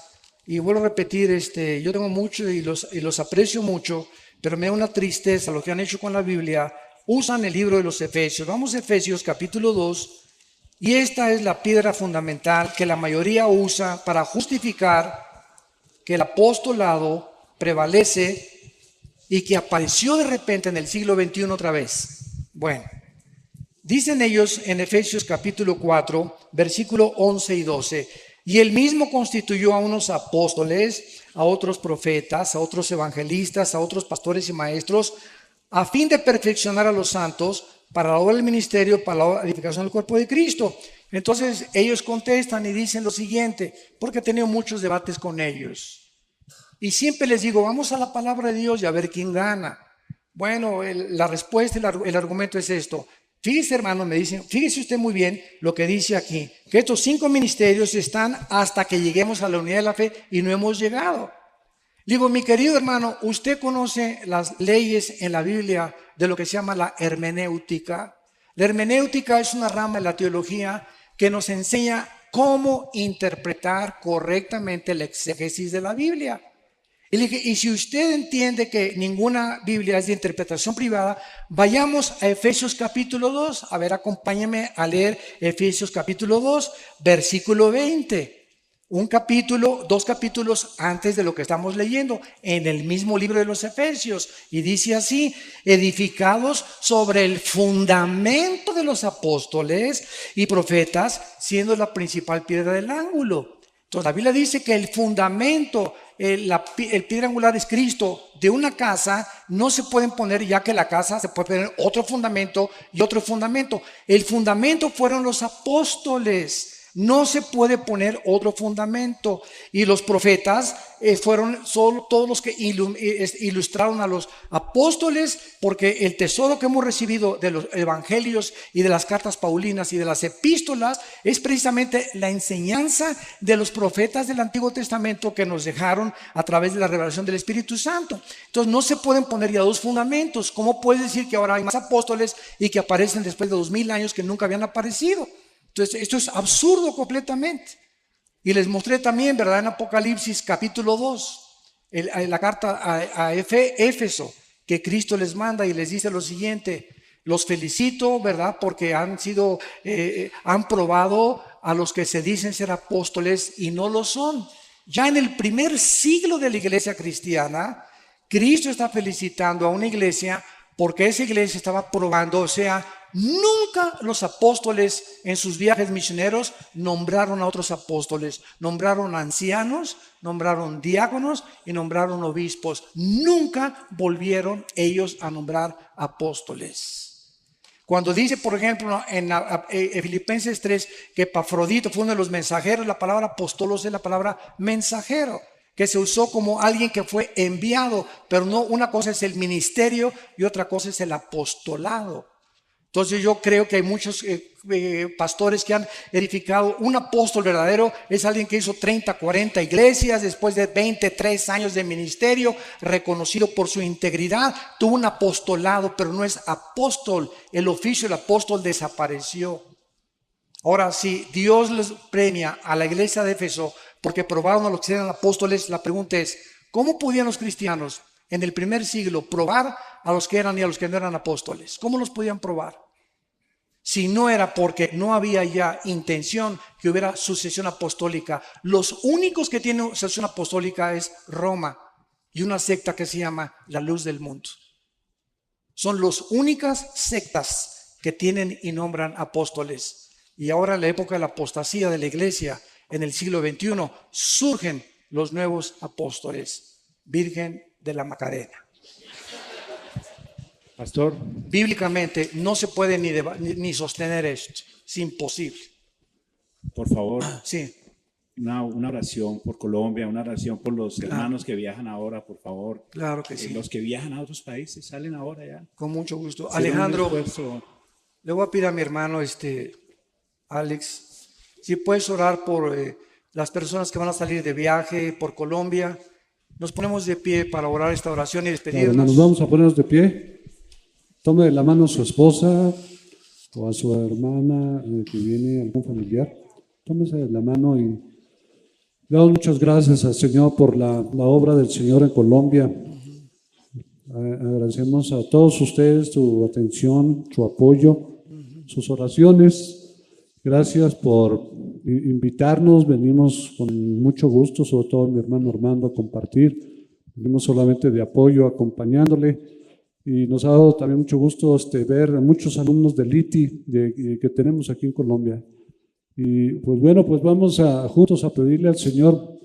y vuelvo a repetir, yo tengo mucho y los aprecio mucho, pero me da una tristeza lo que han hecho con la Biblia, usan el libro de los Efesios. Vamos a Efesios capítulo 2 Y esta es la piedra fundamental que la mayoría usa para justificar que el apostolado prevalece y que apareció de repente en el siglo XXI otra vez. Bueno, dicen ellos en Efesios capítulo 4, versículo 11 y 12, y él mismo constituyó a unos apóstoles, a otros profetas, a otros evangelistas, a otros pastores y maestros, a fin de perfeccionar a los santos para la obra del ministerio, para la edificación del cuerpo de Cristo. Entonces ellos contestan y dicen lo siguiente, porque he tenido muchos debates con ellos. Y siempre les digo, vamos a la palabra de Dios y a ver quién gana. Bueno, la respuesta, el argumento es esto. Fíjese, hermano, me dicen, fíjese usted muy bien lo que dice aquí, que estos 5 ministerios están hasta que lleguemos a la unidad de la fe y no hemos llegado. Digo, mi querido hermano, usted conoce las leyes en la Biblia de lo que se llama la hermenéutica. La hermenéutica es una rama de la teología que nos enseña cómo interpretar correctamente la exégesis de la Biblia. Y le dije, y si usted entiende que ninguna Biblia es de interpretación privada, vayamos a Efesios capítulo 2. A ver, acompáñame a leer Efesios capítulo 2, versículo 20. Un capítulo, 2 capítulos antes de lo que estamos leyendo, en el mismo libro de los Efesios. Y dice así, edificados sobre el fundamento de los apóstoles y profetas, siendo la principal piedra del ángulo. Entonces la Biblia dice que el fundamento, el piedra angular es Cristo. De una casa no se pueden poner, ya que la casa se puede poner otro fundamento y otro fundamento. El fundamento fueron los apóstoles. No se puede poner otro fundamento. Y los profetas fueron solo todos los que ilustraron a los apóstoles, porque el tesoro que hemos recibido de los evangelios y de las cartas paulinas y de las epístolas es precisamente la enseñanza de los profetas del Antiguo Testamento que nos dejaron a través de la revelación del Espíritu Santo. Entonces no se pueden poner ya 2 fundamentos. ¿Cómo puedes decir que ahora hay más apóstoles y que aparecen después de 2000 años que nunca habían aparecido? Entonces, esto es absurdo completamente. Y les mostré también, ¿verdad? En Apocalipsis capítulo 2, la carta a Éfeso, que Cristo les manda y les dice lo siguiente: los felicito, ¿verdad? Porque han probado a los que se dicen ser apóstoles y no lo son. Ya en el primer siglo de la iglesia cristiana, Cristo está felicitando a una iglesia porque esa iglesia estaba probando, o sea, nunca los apóstoles en sus viajes misioneros nombraron a otros apóstoles. Nombraron ancianos, nombraron diáconos y nombraron obispos. Nunca volvieron ellos a nombrar apóstoles. Cuando dice, por ejemplo, en Filipenses 3, que Epafrodito fue uno de los mensajeros, la palabra apóstolos es la palabra mensajero, que se usó como alguien que fue enviado, pero no, una cosa es el ministerio y otra cosa es el apostolado. Entonces yo creo que hay muchos pastores que han edificado. Un apóstol verdadero es alguien que hizo 30, 40 iglesias después de 23 años de ministerio, reconocido por su integridad, tuvo un apostolado, pero no es apóstol. El oficio del apóstol desapareció. Ahora, si Dios les premia a la iglesia de Éfeso porque probaron a los que eran apóstoles, la pregunta es, ¿cómo podían los cristianos en el primer siglo probar a los que eran y a los que no eran apóstoles? ¿Cómo los podían probar? Si no era porque no había ya intención que hubiera sucesión apostólica. Los únicos que tienen sucesión apostólica es Roma y una secta que se llama la Luz del Mundo. Son las únicas sectas que tienen y nombran apóstoles. Y ahora en la época de la apostasía de la iglesia, en el siglo XXI, surgen los nuevos apóstoles. Virgen de la Macarena. Pastor, Bíblicamente no se puede ni sostener esto. Es imposible. por favor, Sí, una oración por Colombia, una oración por los hermanos que viajan ahora, por favor. claro que sí. Los que viajan a otros países salen ahora ya. Con mucho gusto. Hicieron Alejandro, un esfuerzo. le voy a pedir a mi hermano, Alex, si puedes orar por las personas que van a salir de viaje, por Colombia. Nos ponemos de pie para orar esta oración y Claro, despedirnos. nos vamos a ponernos de pie. Tome de la mano a su esposa o a su hermana que viene, algún familiar. Tómese de la mano y le damos muchas gracias al Señor por la obra del Señor en Colombia. Agradecemos a todos ustedes su atención, su apoyo, sus oraciones. Gracias por invitarnos. Venimos con mucho gusto, sobre todo mi hermano Armando, a compartir. Venimos solamente de apoyo, acompañándole. Y nos ha dado también mucho gusto ver a muchos alumnos del ITI que tenemos aquí en Colombia. Y pues bueno, pues vamos juntos a pedirle al Señor,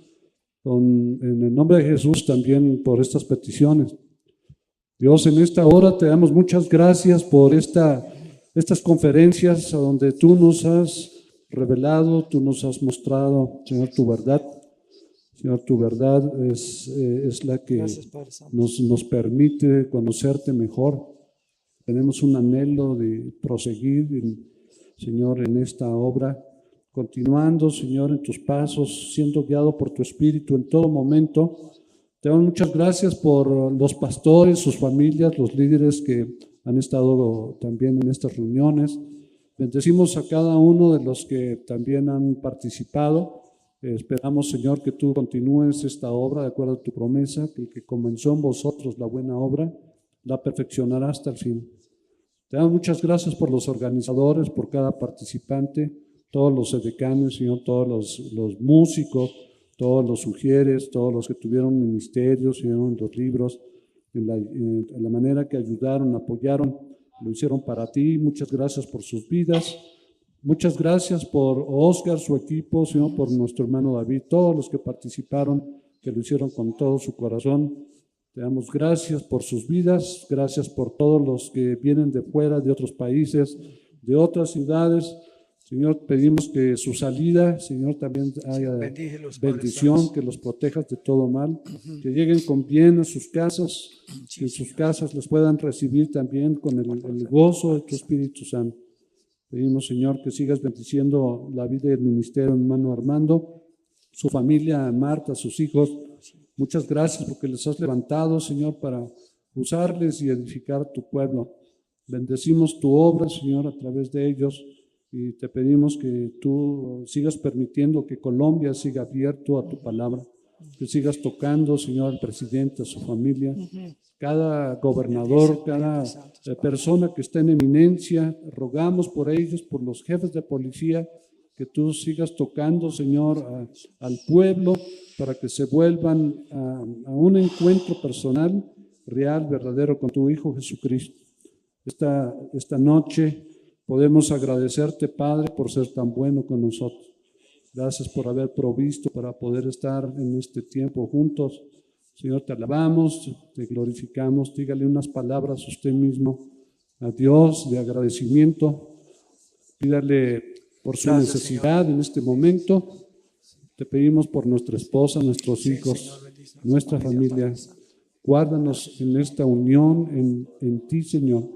en el nombre de Jesús, también por estas peticiones. Dios, en esta hora te damos muchas gracias por estas conferencias a donde tú nos has revelado, tú nos has mostrado, Señor, tu verdad. Señor, tu verdad es la que nos permite conocerte mejor. Tenemos un anhelo de proseguir, Señor, en esta obra, continuando, Señor, en tus pasos, siendo guiado por tu Espíritu en todo momento. Te damos muchas gracias por los pastores, sus familias, los líderes que han estado también en estas reuniones. Bendecimos a cada uno de los que también han participado. Esperamos, Señor, que tú continúes esta obra de acuerdo a tu promesa, que el que comenzó en vosotros la buena obra, la perfeccionará hasta el fin. Te damos muchas gracias por los organizadores, por cada participante, todos los edecanes, Señor, todos los músicos, todos los sugieres, todos los que tuvieron ministerios, Señor, en los libros, en la manera que ayudaron, apoyaron, lo hicieron para ti. Muchas gracias por sus vidas. Muchas gracias por Oscar, su equipo, Señor, por nuestro hermano David, todos los que participaron, que lo hicieron con todo su corazón. Te damos gracias por sus vidas, gracias por todos los que vienen de fuera, de otros países, de otras ciudades. Señor, pedimos que su salida, Señor, también haya bendición, que los protejas de todo mal, que lleguen con bien a sus casas, que en sus casas los puedan recibir también con el gozo de tu Espíritu Santo. Pedimos, Señor, que sigas bendiciendo la vida y el ministerio de hermano Armando, su familia, Marta, sus hijos. Muchas gracias porque les has levantado, Señor, para usarles y edificar tu pueblo. Bendecimos tu obra, Señor, a través de ellos, y te pedimos que tú sigas permitiendo que Colombia siga abierto a tu palabra, que sigas tocando, Señor, al presidente, a su familia, cada gobernador, cada persona que está en eminencia. Rogamos por ellos, por los jefes de policía, que tú sigas tocando, Señor, al pueblo, para que se vuelvan a un encuentro personal, real, verdadero con tu Hijo Jesucristo. Esta noche podemos agradecerte, Padre, por ser tan bueno con nosotros. Gracias por haber provisto para poder estar en este tiempo juntos. Señor, te alabamos, te glorificamos. Dígale unas palabras usted mismo a Dios de agradecimiento. Pídale por su necesidad en este momento. Te pedimos por nuestra esposa, nuestros hijos, nuestra familia. Guárdanos en esta unión en ti, Señor.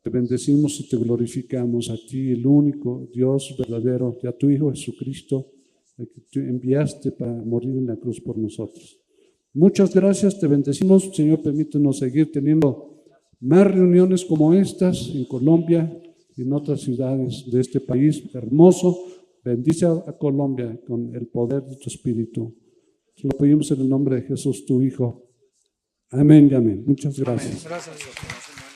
Te bendecimos y te glorificamos a ti, el único Dios verdadero, y a tu Hijo Jesucristo, el que tú enviaste para morir en la cruz por nosotros. Muchas gracias, te bendecimos. Señor, permítenos seguir teniendo más reuniones como estas en Colombia y en otras ciudades de este país hermoso. Bendice a Colombia con el poder de tu Espíritu. Lo pedimos en el nombre de Jesús, tu Hijo. Amén y amén. Muchas gracias. Amén. Gracias, Dios.